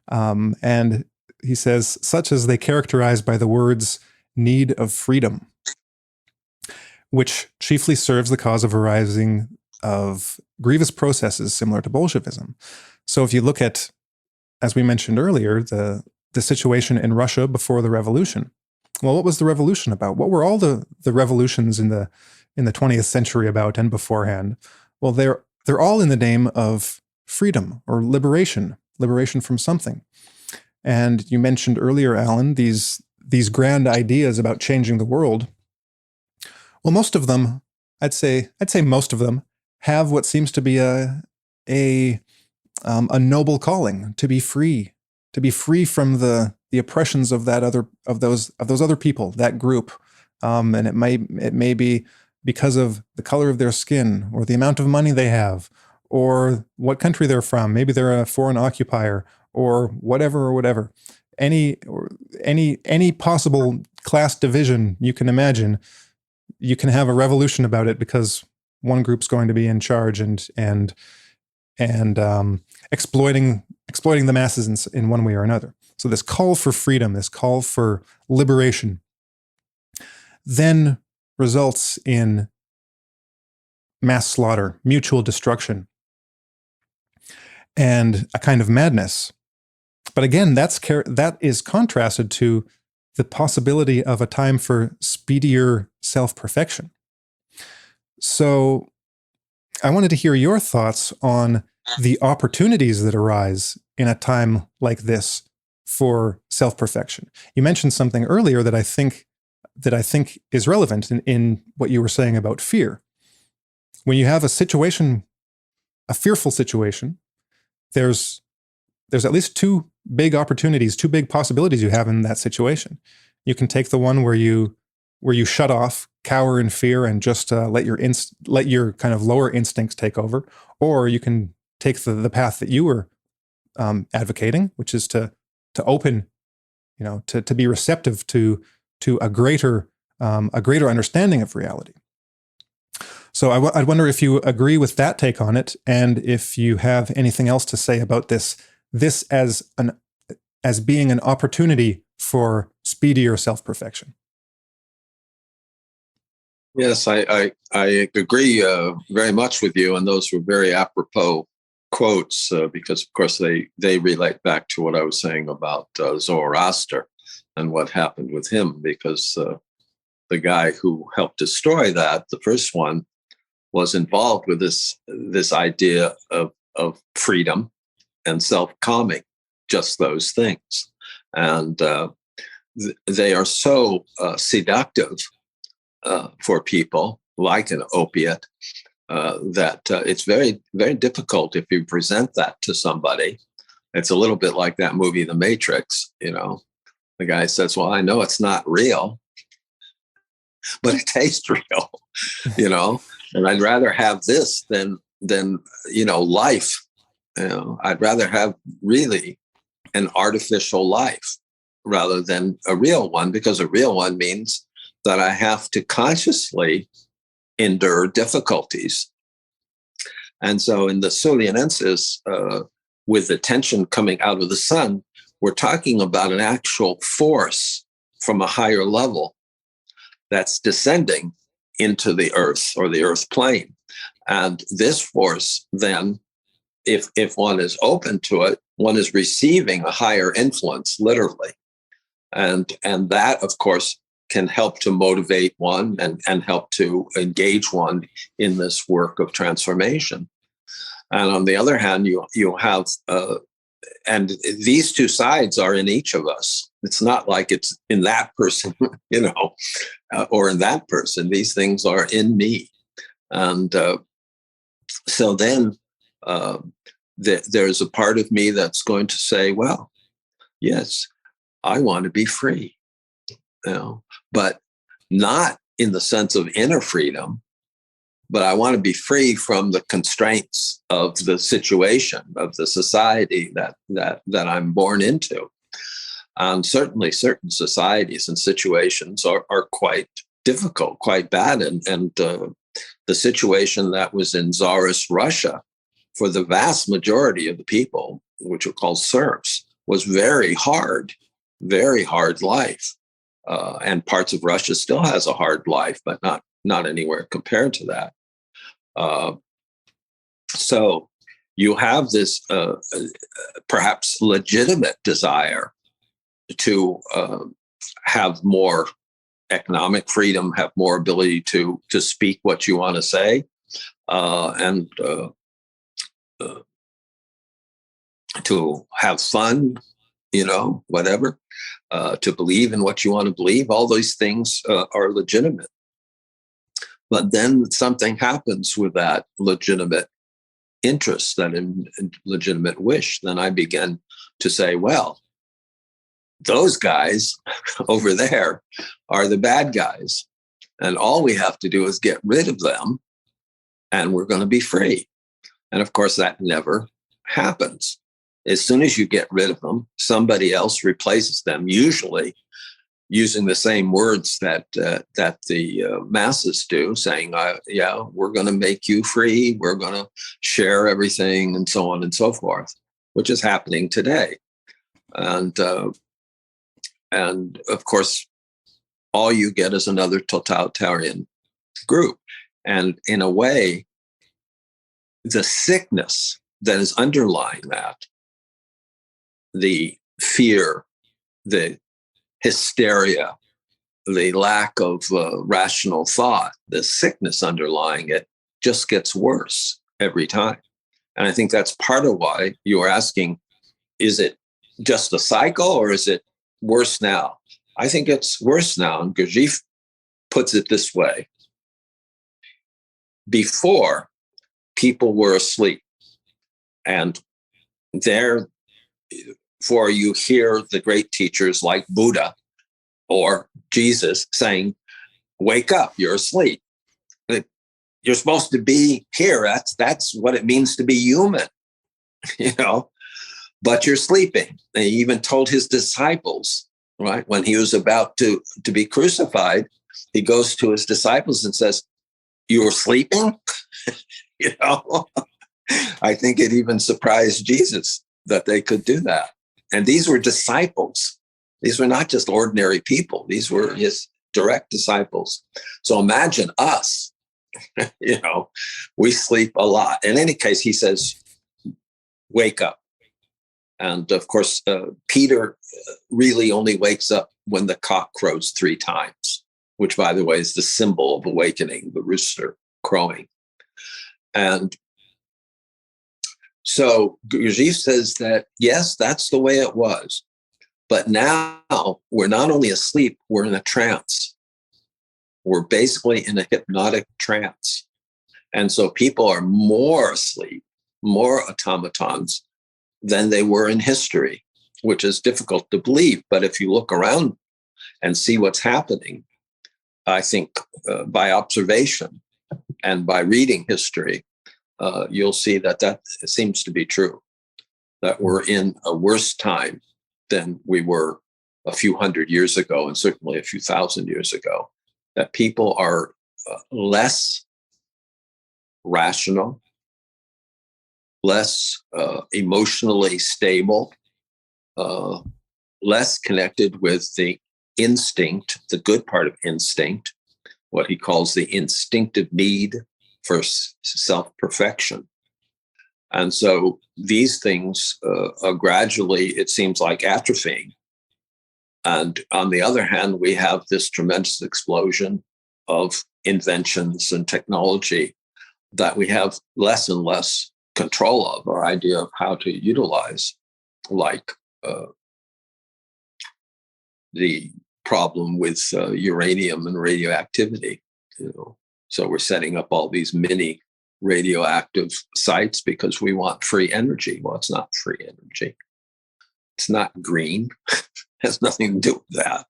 And he says, such as they characterize by the words need of freedom, which chiefly serves the cause of arising of grievous processes similar to Bolshevism. So if you look at, as we mentioned earlier, the situation in Russia before the revolution. Well, what was the revolution about? What were all the revolutions in the 20th century about and beforehand? Well, they're all in the name of freedom or liberation from something. And you mentioned earlier, Alan, these grand ideas about changing the world. Well, most of them, I'd say most of them have what seems to be a noble calling, to be free from the oppressions of those other people, that group, and it may be because of the color of their skin or the amount of money they have or what country they're from. Maybe they're a foreign occupier or whatever. Any possible class division you can imagine, you can have a revolution about it because one group's going to be in charge and exploiting the masses in one way or another. So this call for freedom, this call for liberation, then results in mass slaughter, mutual destruction, and a kind of madness. But again, that is contrasted to the possibility of a time for speedier self-perfection. So I wanted to hear your thoughts on the opportunities that arise in a time like this for self-perfection. You mentioned something earlier that I think is relevant in what you were saying about fear. When you have a fearful situation, there's at least two big opportunities, two big possibilities you have in that situation. You can take the one where you shut off, cower in fear, and just let your kind of lower instincts take over, or you can take the path that you were advocating, which is to open, to be receptive to a greater understanding of reality. So I wonder if you agree with that take on it, and if you have anything else to say about this as being an opportunity for speedier self-perfection. Yes, I agree very much with you, and those were very apropos quotes because, of course, they relate back to what I was saying about Zoroaster and what happened with him, because the guy who helped destroy that, the first one, was involved with this idea of freedom and self-calming, just those things, and they are so seductive for people, like an opiate, that it's very, very difficult if you present that to somebody. It's a little bit like that movie, The Matrix. The guy says, well, I know it's not real, but it tastes real, and I'd rather have this than life. I'd rather have really an artificial life rather than a real one, because a real one means that I have to consciously endure difficulties. And so in the Sulianensis, with the tension coming out of the sun, we're talking about an actual force from a higher level that's descending into the earth or the earth plane. And this force then, if one is open to it, one is receiving a higher influence, literally. And that, of course, can help to motivate one and help to engage one in this work of transformation. And on the other hand, you have, and these two sides are in each of us. It's not like it's in that person, or in that person. These things are in me. And so then there's a part of me that's going to say, well, yes, I want to be free, but not in the sense of inner freedom, but I want to be free from the constraints of the situation, of the society that I'm born into. And certainly certain societies and situations are quite difficult, quite bad. And the situation that was in Tsarist Russia for the vast majority of the people, which were called serfs, was very hard life. And parts of Russia still has a hard life, but not anywhere compared to that. So you have this perhaps legitimate desire to have more economic freedom, have more ability to speak what you want to say, and to have fun, whatever, to believe in what you want to believe. All those things are legitimate. But then something happens with that legitimate interest, that legitimate wish. Then I begin to say, well, those guys over there are the bad guys. And all we have to do is get rid of them and we're going to be free. And of course, that never happens. As soon as you get rid of them, somebody else replaces them, usually using the same words that the masses do, saying, yeah, we're going to make you free. We're going to share everything and so on and so forth, which is happening today. And of course, all you get is another totalitarian group. And in a way, the sickness that is underlying that, the fear, the hysteria, the lack of rational thought, the sickness underlying it just gets worse every time. And I think that's part of why you're asking, is it just a cycle or is it worse now? I think it's worse now. And Gurdjieff puts it this way. Before, people were asleep. And therefore, you hear the great teachers like Buddha or Jesus saying, wake up, you're asleep. You're supposed to be here. That's what it means to be human, but you're sleeping. And he even told his disciples, right, when he was about to be crucified, he goes to his disciples and says, you were sleeping? I think it even surprised Jesus that they could do that. And these were disciples. These were not just ordinary people. These were his direct disciples. So imagine us, we sleep a lot. In any case, he says, wake up. And of course, Peter really only wakes up when the cock crows 3 times, which, by the way, is the symbol of awakening, the rooster crowing. And so Gurdjieff says that, yes, that's the way it was. But now we're not only asleep, we're in a trance. We're basically in a hypnotic trance. And so people are more asleep, more automatons than they were in history, which is difficult to believe. But if you look around and see what's happening, I think by observation and by reading history, you'll see that seems to be true, that we're in a worse time than we were a few hundred years ago, and certainly a few thousand years ago, that people are less rational, less emotionally stable, less connected with the instinct, the good part of instinct, what he calls the instinctive need for self-perfection. And so these things are gradually, it seems like, atrophying. And on the other hand, we have this tremendous explosion of inventions and technology that we have less and less control of, or idea of how to utilize, like the problem with uranium and radioactivity. So we're setting up all these mini radioactive sites because we want free energy. Well, it's not free energy. It's not green. It has nothing to do with that.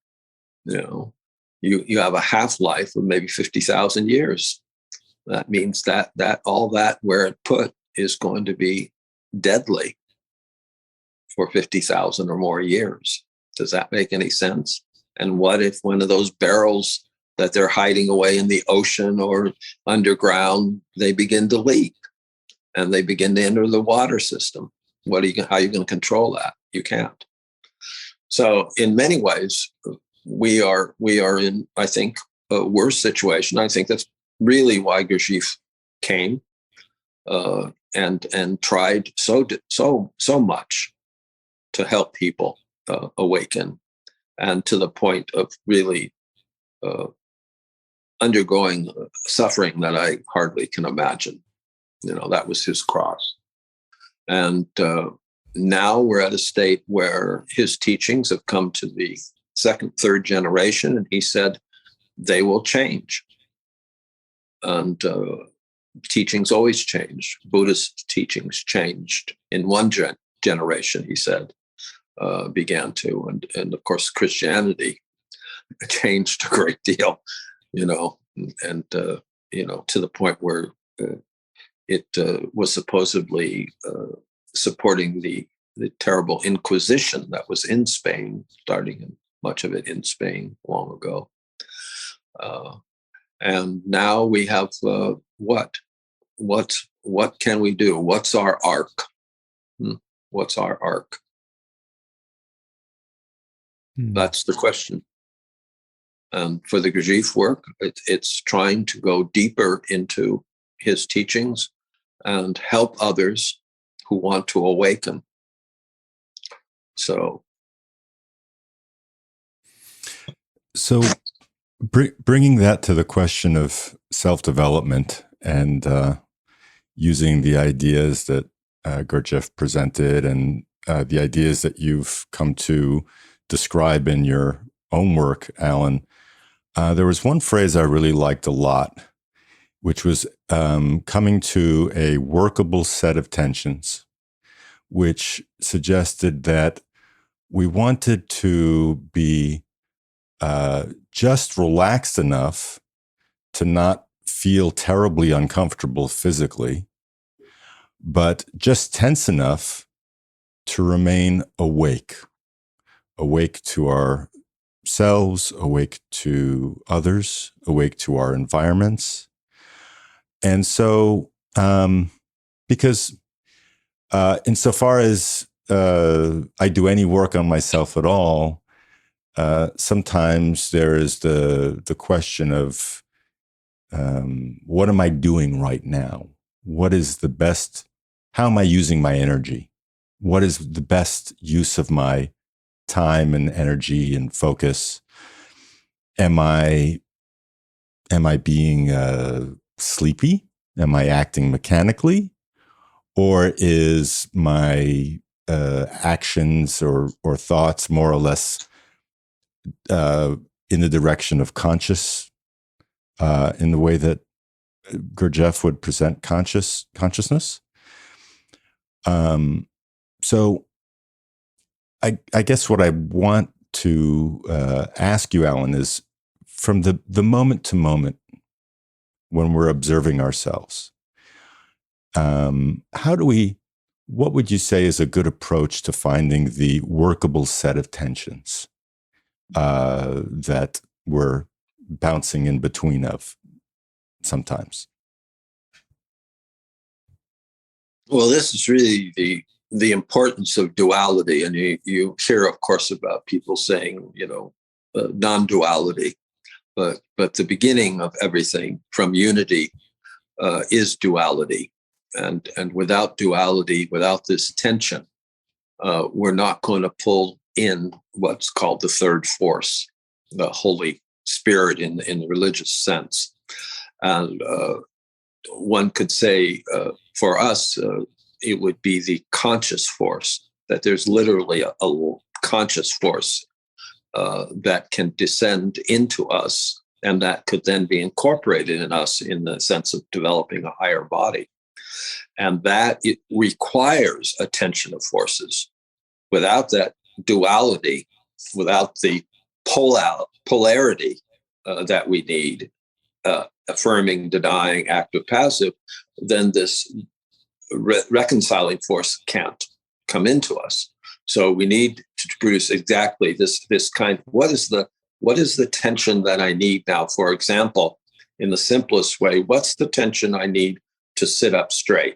You have a half-life of maybe 50,000 years. That means that all that where it put is going to be deadly for 50,000 or more years. Does that make any sense? And what if one of those barrels that they're hiding away in the ocean or underground, they begin to leak and they begin to enter the water system? How are you going to control that? You can't. So in many ways, we are in, I think, a worse situation. I think that's really why Gurdjieff came and tried so much to help people awaken, and to the point of really undergoing suffering that I hardly can imagine. That was his cross. And now we're at a state where his teachings have come to the second, third generation, and he said they will change. And teachings always change. Buddhist teachings changed in one generation, he said, began to. And of course, Christianity changed a great deal, and to the point where it was supposedly supporting the terrible Inquisition that was in Spain, starting much of it in Spain long ago. And now we have what can we do? What's our arc? What's our arc? That's the question. And for the Gurdjieff work, it's trying to go deeper into his teachings and help others who want to awaken. So bringing that to the question of self-development and using the ideas that Gurdjieff presented and the ideas that you've come to describe in your own work, Alan, there was one phrase I really liked a lot, which was coming to a workable set of tensions, which suggested that we wanted to be just relaxed enough to not feel terribly uncomfortable physically, but just tense enough to remain awake to ourselves, awake to others, awake to our environments. And so, because insofar as I do any work on myself at all, sometimes there is the question of what am I doing right now? What is the best? How am I using my energy? What is the best use of my time and energy and focus? Am I being sleepy? Am I acting mechanically? Or is my actions or thoughts more or less in the direction of conscious, in the way that Gurdjieff would present consciousness? So I guess what I want to ask you, Alan, is from the moment to moment when we're observing ourselves, what would you say is a good approach to finding the workable set of tensions that we're bouncing in between of sometimes? Well, this is really the importance of duality, and you hear, of course, about people saying, non-duality, but the beginning of everything from unity is duality, and without duality, without this tension, we're not going to pull in what's called the third force, the Holy Spirit in the religious sense. And one could say for us, it would be the conscious force, that there's literally a conscious force that can descend into us, and that could then be incorporated in us in the sense of developing a higher body. And that it requires a tension of forces. Without that duality, without the polarity that we need, affirming, denying, active, passive, then this reconciling force can't come into us. So we need to produce exactly this kind. What is the tension that I need now? For example, in the simplest way, what's the tension I need to sit up straight?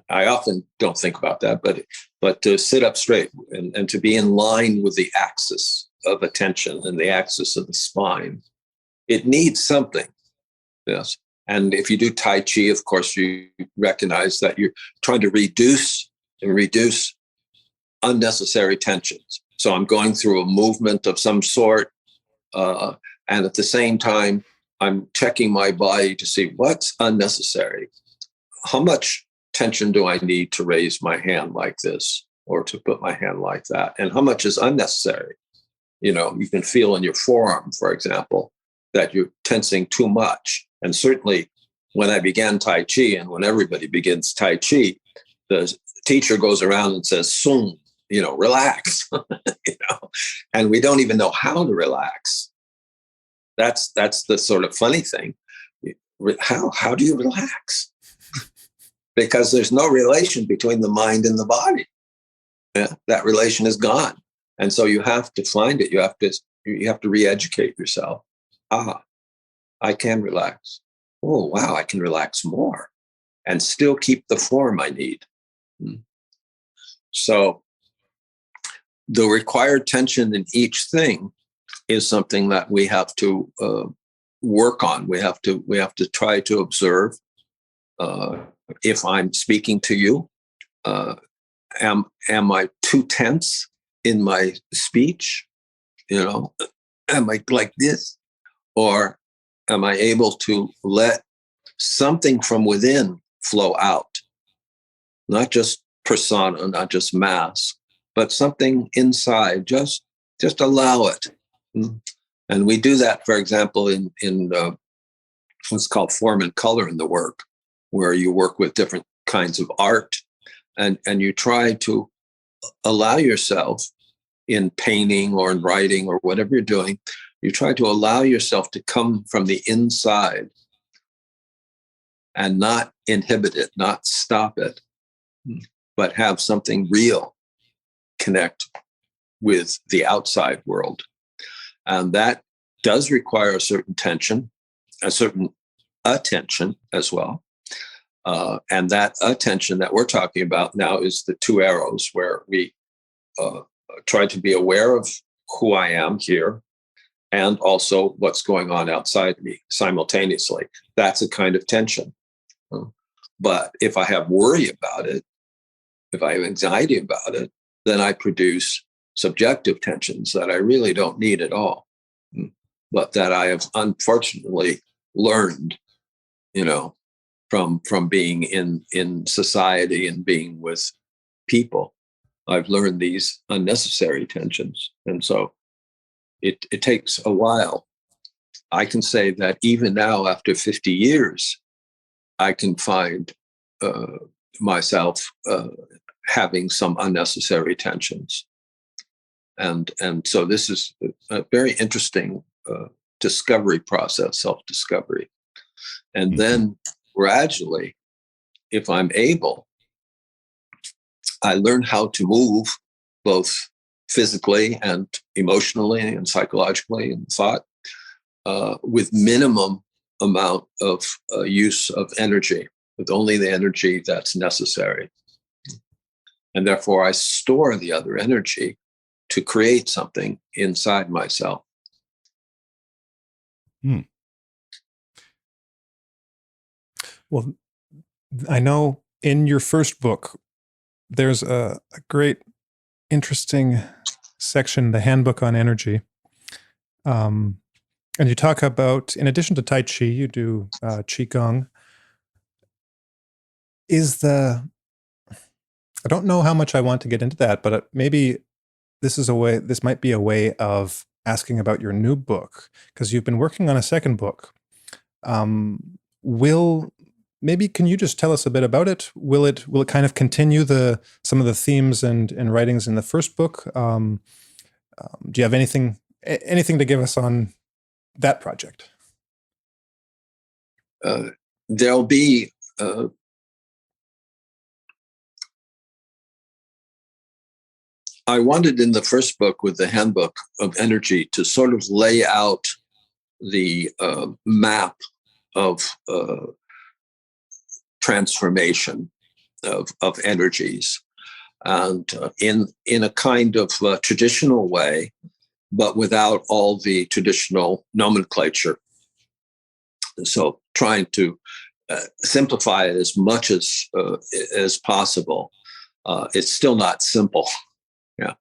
I often don't think about that, but to sit up straight and to be in line with the axis of attention and the axis of the spine, it needs something. Yes. And if you do Tai Chi, of course, you recognize that you're trying to reduce unnecessary tensions. So I'm going through a movement of some sort, and at the same time, I'm checking my body to see what's unnecessary. How much tension do I need to raise my hand like this or to put my hand like that? And how much is unnecessary? You can feel in your forearm, for example, that you're tensing too much. And certainly when I began Tai Chi, and when everybody begins Tai Chi, the teacher goes around and says, "Sung," relax, and we don't even know how to relax. That's the sort of funny thing. How do you relax? Because there's no relation between the mind and the body. Yeah, that relation is gone. And so you have to find it. You have to re-educate yourself. I can relax. Oh, wow, I can relax more and still keep the form I need. So the required tension in each thing is something that we have to work on. We have to try to observe. If I'm speaking to you, am I too tense in my speech? Am I like this? Or am I able to let something from within flow out? Not just persona, not just mask, but something inside. Just allow it. And we do that, for example, in what's called form and color in the work, where you work with different kinds of art, and you try to allow yourself in painting or in writing or whatever you're doing, you try to allow yourself to come from the inside and not inhibit it, not stop it, but have something real connect with the outside world. And that does require a certain tension, a certain attention as well. And that attention that we're talking about now is the two arrows, where we try to be aware of who I am here and also what's going on outside me simultaneously. That's a kind of tension. But if I have worry about it, if I have anxiety about it, then I produce subjective tensions that I really don't need at all, but that I have unfortunately learned, from being in society and being with people. I've learned these unnecessary tensions. And so it takes a while. I can say that even now, after 50 years, I can find myself having some unnecessary tensions. And so this is a very interesting discovery process, self-discovery. And then gradually, if I'm able, I learn how to move both physically and emotionally and psychologically and thought with minimum amount of use of energy. with only the energy that's necessary. And therefore, I store the other energy to create something inside myself. Well, I know in your first book, there's a great, interesting section, the Handbook on Energy. And you talk about, in addition to Tai Chi, you do Qigong. I don't know how much I want to get into that, but maybe this might be a way of asking about your new book, because you've been working on a second book. Maybe can you just tell us a bit about it? Will it kind of continue some of the themes and writings in the first book? Do you have anything to give us on that project? There'll be I wanted in the first book with the Handbook of Energy to sort of lay out the map of transformation of energies, and in a kind of traditional way, but without all the traditional nomenclature. So trying to simplify it as much as possible. It's still not simple. Yeah,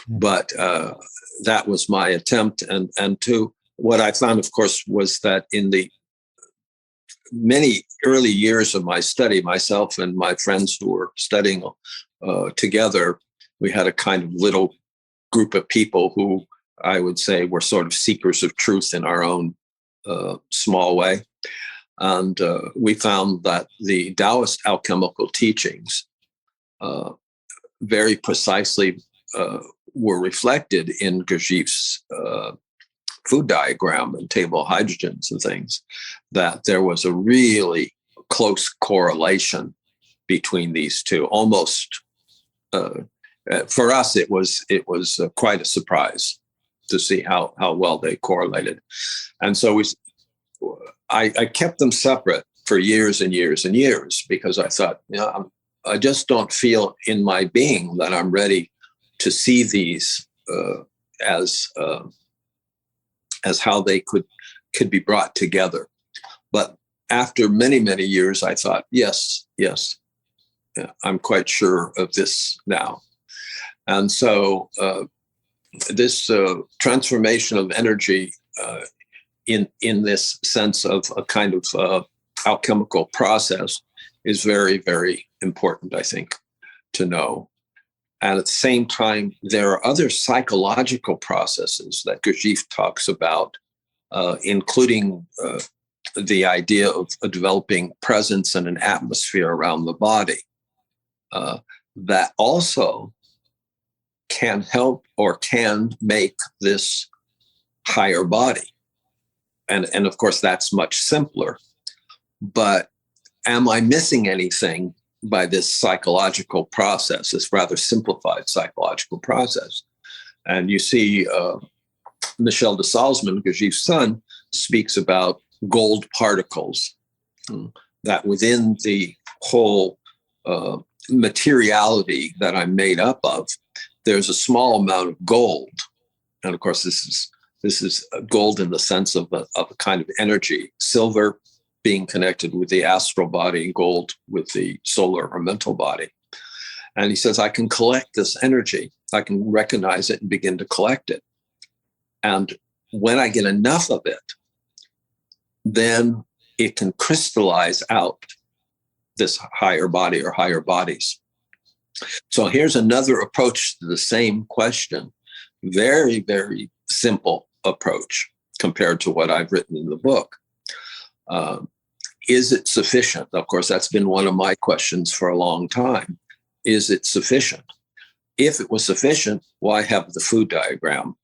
but that was my attempt, and to what I found, of course, was that in the many early years of my study, myself and my friends who were studying together, we had a kind of little group of people who I would say were sort of seekers of truth in our own small way, and we found that the Taoist alchemical teachings very precisely were reflected in Gurdjieff's food diagram and table of hydrogens and things, that there was a really close correlation between these two. Almost, for us, it was quite a surprise to see how well they correlated. And so I kept them separate for years and years and years, because I thought, I just don't feel in my being that I'm ready to see these as how they could be brought together. But after many, many years, I thought, yes, I'm quite sure of this now. And so this transformation of energy in this sense of a kind of alchemical process is very, very important, I think, to know. And at the same time, there are other psychological processes that Gurdjieff talks about, including the idea of developing presence and an atmosphere around the body, that also can help or can make this higher body. And of course, that's much simpler. But am I missing anything by this psychological process, this rather simplified psychological process? And you see Michel de Salzman, Gurdjieff's son, speaks about gold particles, that within the whole materiality that I'm made up of, there's a small amount of gold. And of course, this is gold in the sense of a kind of energy, silver being connected with the astral body, gold with the solar or mental body. And he says, I can collect this energy. I can recognize it and begin to collect it. And when I get enough of it, then it can crystallize out this higher body or higher bodies. So here's another approach to the same question. Very, very simple approach compared to what I've written in the book. Is it sufficient? Of course, that's been one of my questions for a long time. Is it sufficient? If it was sufficient, why have the food diagram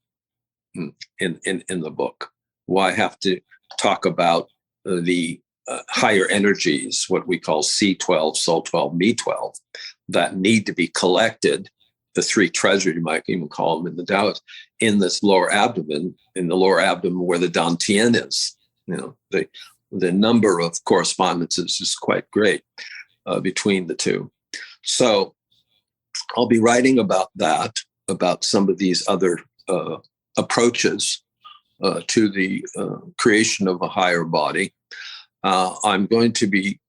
in the book? Why have to talk about the higher energies, what we call C12, Sol 12, Me 12, that need to be collected, the three treasures, you might even call them in the Taoist, in this lower abdomen, in the lower abdomen where the Dantian is, the the number of correspondences is quite great between the two. So I'll be writing about that, about some of these other approaches to the creation of a higher body. I'm going to be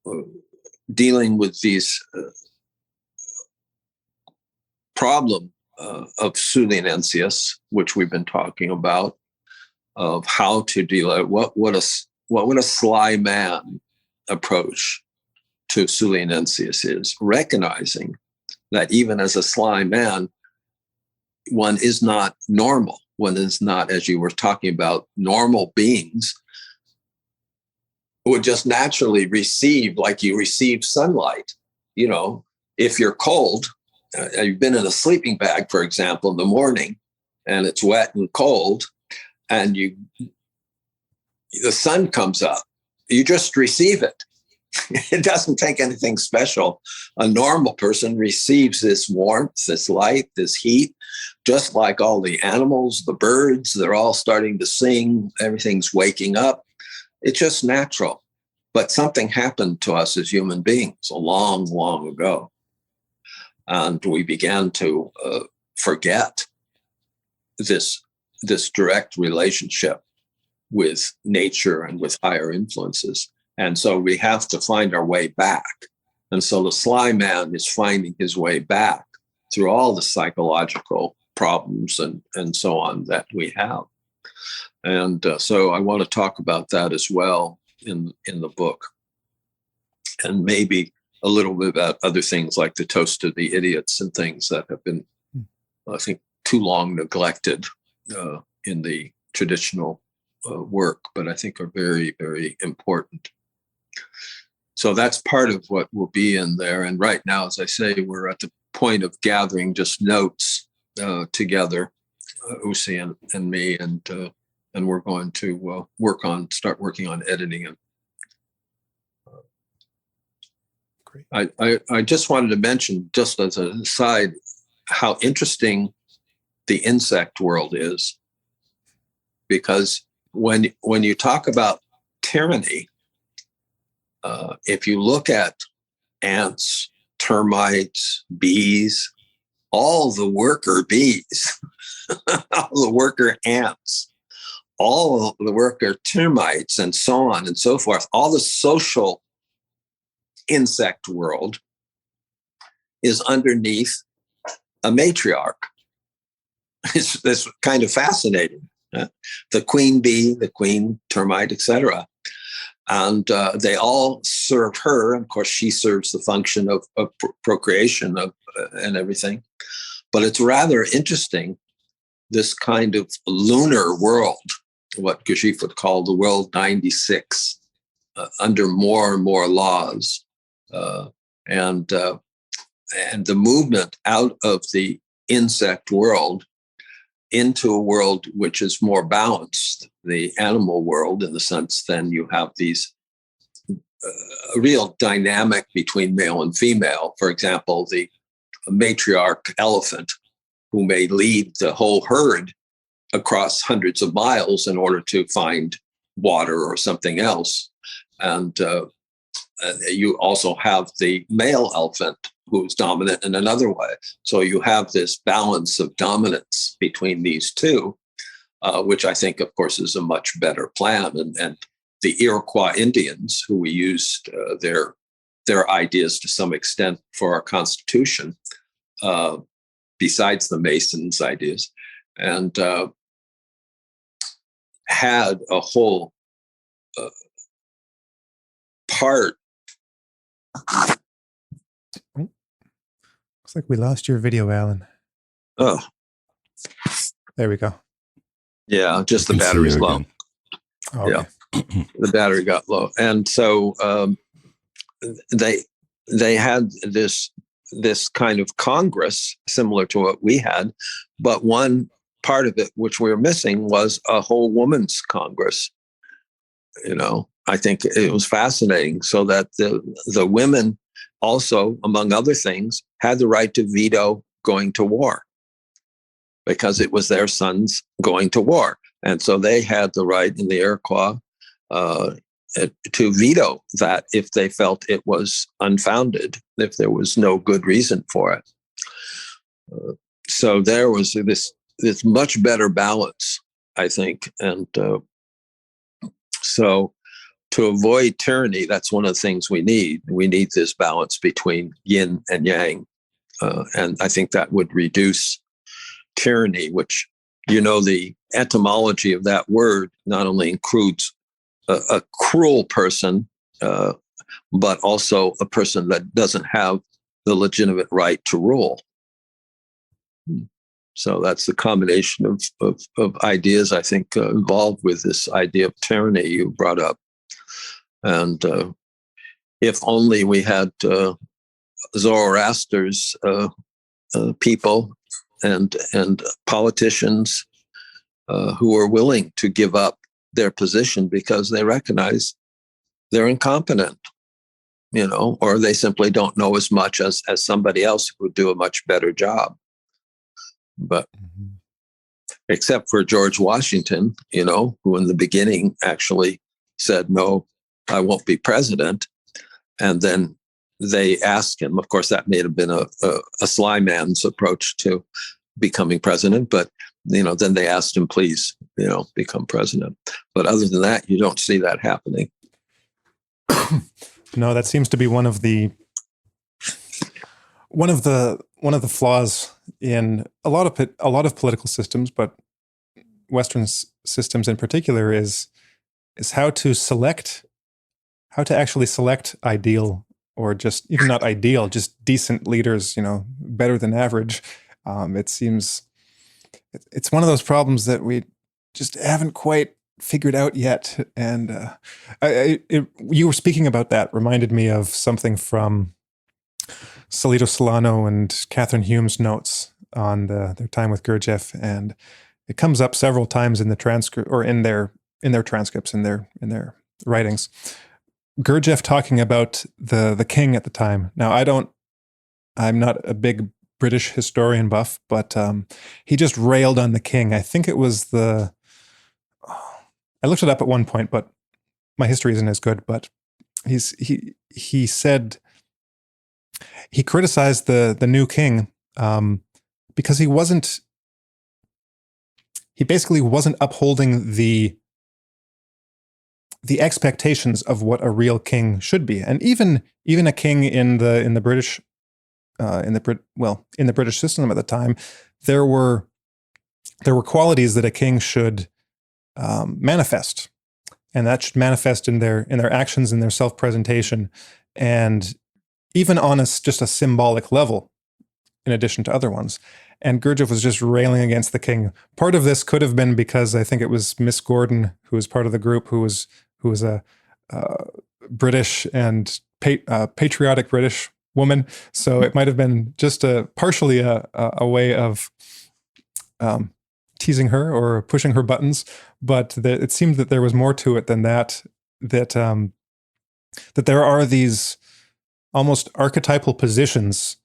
dealing with these problem of Sulinensius, which we've been talking about, of how to deal with what would a sly man approach to Sulinensius is, recognizing that even as a sly man, one is not normal. One is not, as you were talking about, normal beings would just naturally receive, like you receive sunlight. You know, if you're cold, you've been in a sleeping bag, for example, in the morning, and it's wet and cold, and the sun comes up, you just receive it. It doesn't take anything special. A normal person receives this warmth, this light, this heat, just like all the animals, the birds, they're all starting to sing, everything's waking up. It's just natural. But something happened to us as human beings a long, long ago. And we began to forget this direct relationship with nature and with higher influences. And so we have to find our way back. And so the sly man is finding his way back through all the psychological problems and so on that we have. And so I want to talk about that as well in the book. And maybe a little bit about other things like the Toast of the Idiots and things that have been, I think, too long neglected in the traditional work, but I think are very, very important. So that's part of what will be in there. And right now, as I say, we're at the point of gathering just notes together, Usi and me, and we're going to start working on editing it. Great. I just wanted to mention, just as an aside, how interesting the insect world is, because when you talk about tyranny, if you look at ants, termites, bees, all the worker bees, all the worker ants, all the worker termites, and so on and so forth, all the social insect world is underneath a matriarch. It's kind of fascinating. The queen bee, the queen termite, etc. And they all serve her. And of course, she serves the function of procreation and everything. But it's rather interesting, this kind of lunar world, what Gurdjieff would call the world 96, under more and more laws. And the movement out of the insect world into a world which is more balanced, the animal world, in the sense then you have these a real dynamic between male and female. For example, the matriarch elephant, who may lead the whole herd across hundreds of miles in order to find water or something else. And you also have the male elephant who's dominant in another way. So you have this balance of dominance between these two, which I think, of course, is a much better plan. And the Iroquois Indians, who we used their ideas to some extent for our Constitution, besides the Masons' ideas, and had a whole part. Looks like we lost your video, Alan. Oh, there we go. Yeah, just the battery's low. Oh, okay. Yeah, the battery got low, and so they had this kind of Congress similar to what we had, but one part of it which we were missing was a whole women's Congress. You know, I think it was fascinating, so that the women also, among other things, had the right to veto going to war because it was their sons going to war. And so they had the right in the Iroquois to veto that if they felt it was unfounded, if there was no good reason for it. So there was this much better balance, I think, and so to avoid tyranny, that's one of the things we need. We need this balance between yin and yang, and I think that would reduce tyranny, which, the etymology of that word not only includes a cruel person, but also a person that doesn't have the legitimate right to rule. So that's the combination of ideas, I think, involved with this idea of tyranny you brought up. And if only we had Zoroaster's people and politicians who are willing to give up their position because they recognize they're incompetent, or they simply don't know as much as somebody else who would do a much better job. But except for George Washington, who in the beginning actually said, no, I won't be president. And then they asked him, of course, that may have been a sly man's approach to becoming president, but then they asked him, please, become president. But other than that, you don't see that happening. No, that seems to be one of the flaws in a lot of political systems, but Western systems in particular is how to actually select ideal, or just even not ideal, just decent leaders, better than average. It seems it's one of those problems that we just haven't quite figured out yet. And you were speaking about that reminded me of something from Salito Solano and Catherine Hume's notes on their time with Gurdjieff, and it comes up several times in the transcript, or in their transcripts, in their writings. Gurdjieff talking about the king at the time. Now, I'm not a big British historian buff, but he just railed on the king. I think it was I looked it up at one point, but my history isn't as good. But he said he criticized the new king because he basically wasn't upholding the expectations of what a real king should be. And even a king in the British in the British system at the time, there were qualities that a king should manifest, and that should manifest in their actions, in their self-presentation, and even on just a symbolic level, in addition to other ones. And Gurdjieff was just railing against the king. Part of this could have been because I think it was Miss Gordon, who was part of the group, who was a British and patriotic British woman. So it might have been just partially a way of teasing her or pushing her buttons, but it seemed that there was more to it than that. That there are these almost archetypal positions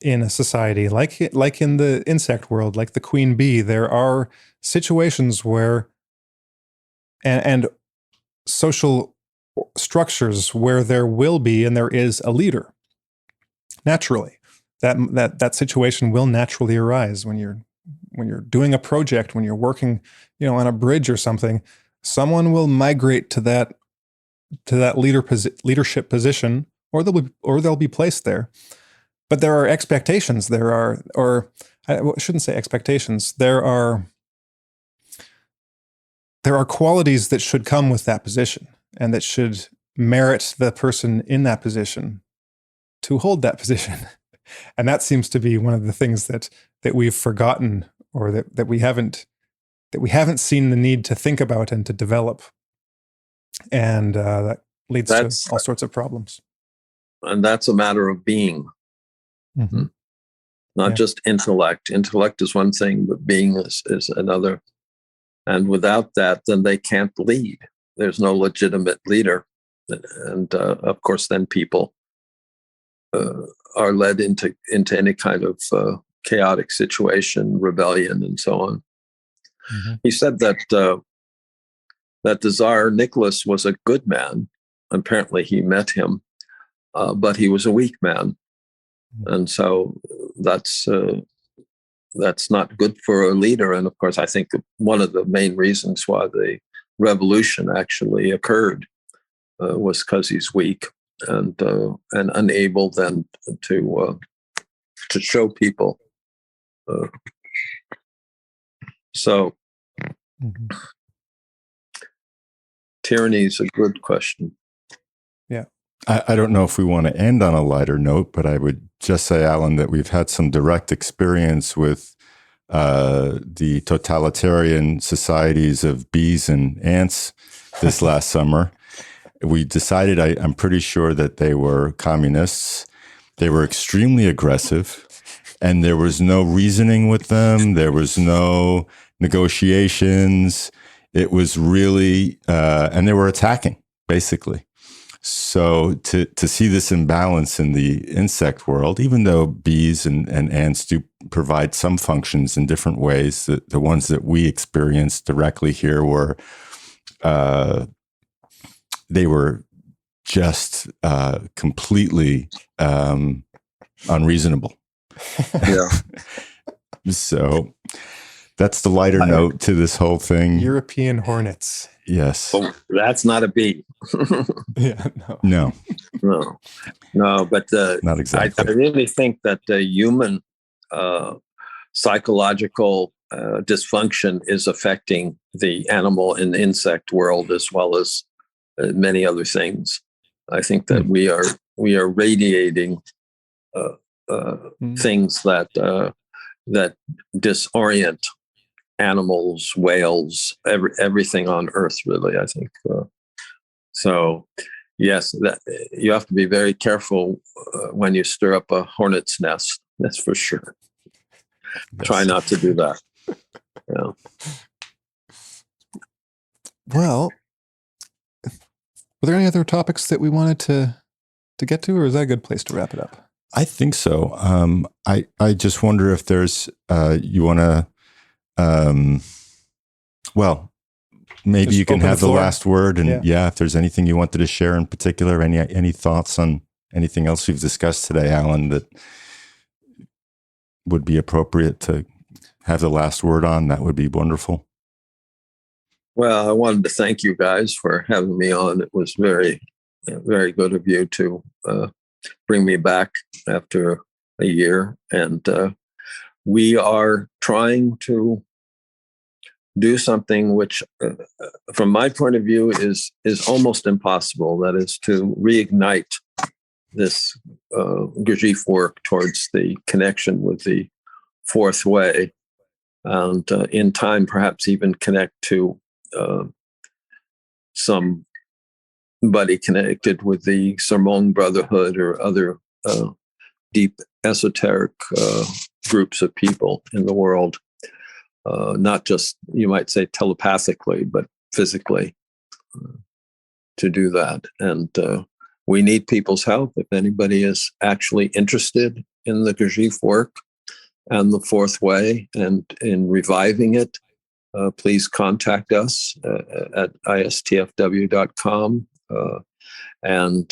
in a society, like in the insect world, like the queen bee. There are situations where and social structures where there will be and there is a leader. Naturally, that situation will naturally arise when you're doing a project, when you're working, on a bridge or something. Someone will migrate to that leadership position, or they'll be placed there. But there are expectations. I shouldn't say expectations. There are qualities that should come with that position, and that should merit the person in that position to hold that position. And that seems to be one of the things that we've forgotten, or that we haven't seen the need to think about and to develop. And that leads to all sorts of problems. And that's a matter of being. Mm-hmm. Not just intellect. Intellect is one thing, but being is another. And without that, then they can't lead. There's no legitimate leader. And of course, then people are led into any kind of chaotic situation, rebellion, and so on. Mm-hmm. He said that that the Tsar Nicholas was a good man. Apparently, he met him, but he was a weak man, and so that's not good for a leader. And of course, I think one of the main reasons why the revolution actually occurred was because he's weak and unable then to show people. So tyranny is a good question. Yeah. I don't know if we want to end on a lighter note, but I would just say, Alan, that we've had some direct experience with the totalitarian societies of bees and ants this last summer. We decided, I'm pretty sure that they were communists. They were extremely aggressive, and there was no reasoning with them. There was no negotiations. It was really, and they were attacking, basically. So to see this imbalance in the insect world, even though bees and ants do provide some functions in different ways, the ones that we experienced directly here were, they were just completely unreasonable. Yeah. So that's the lighter note to this whole thing. European hornets. Yes. Oh, that's not a bee. Yeah, no. No, but Not exactly. I really think that the human psychological dysfunction is affecting the animal and insect world as well as many other things. I think that we are radiating things that disorient animals, whales, everything on Earth, really, I think. So, yes, that, you have to be very careful when you stir up a hornet's nest. That's for sure. Yes. Try not to do that. Yeah. Well, were there any other topics that we wanted to get to, or is that a good place to wrap it up? I think so. I just wonder if there's you want to. Well, maybe just you can have the last word, and if there's anything you wanted to share in particular, any thoughts on anything else we've discussed today, Alan, that would be appropriate to have the last word on, that would be wonderful. Well, I wanted to thank you guys for having me on. It was very, very good of you to bring me back after a year, and we are trying to do something which, from my point of view, is almost impossible. That is to reignite this Gurdjieff work towards the connection with the fourth way, and in time, perhaps even connect to somebody connected with the Sermon Brotherhood or other deep esoteric groups of people in the world. Not just, you might say, telepathically, but physically to do that. And we need people's help. If anybody is actually interested in the Gurdjieff work and the fourth way and in reviving it, please contact us at istfw.com and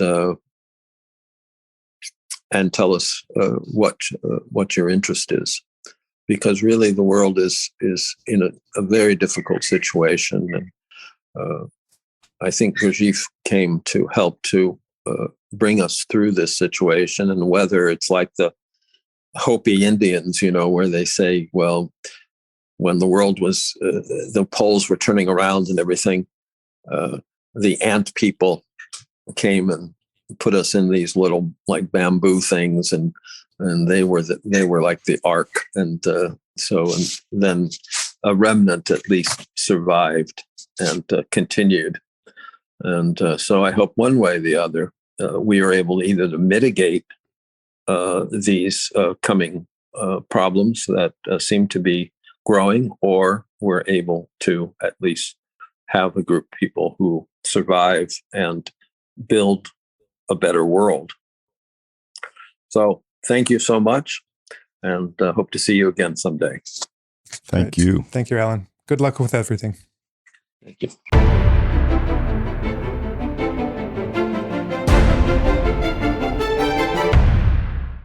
tell us what your interest is. Because really the world is in a very difficult situation. And I think Gurdjieff came to help to bring us through this situation. And whether it's like the Hopi Indians, where they say, well, when the world was, the poles were turning around and everything, the ant people came and put us in these little like bamboo things, and they were like the ark, and then a remnant at least survived and continued, and so I hope one way or the other we are able either to mitigate these coming problems that seem to be growing, or we're able to at least have a group of people who survive and build a better world. So thank you so much, and hope to see you again someday. Thank you. Thank you, Alan. Good luck with everything. Thank you.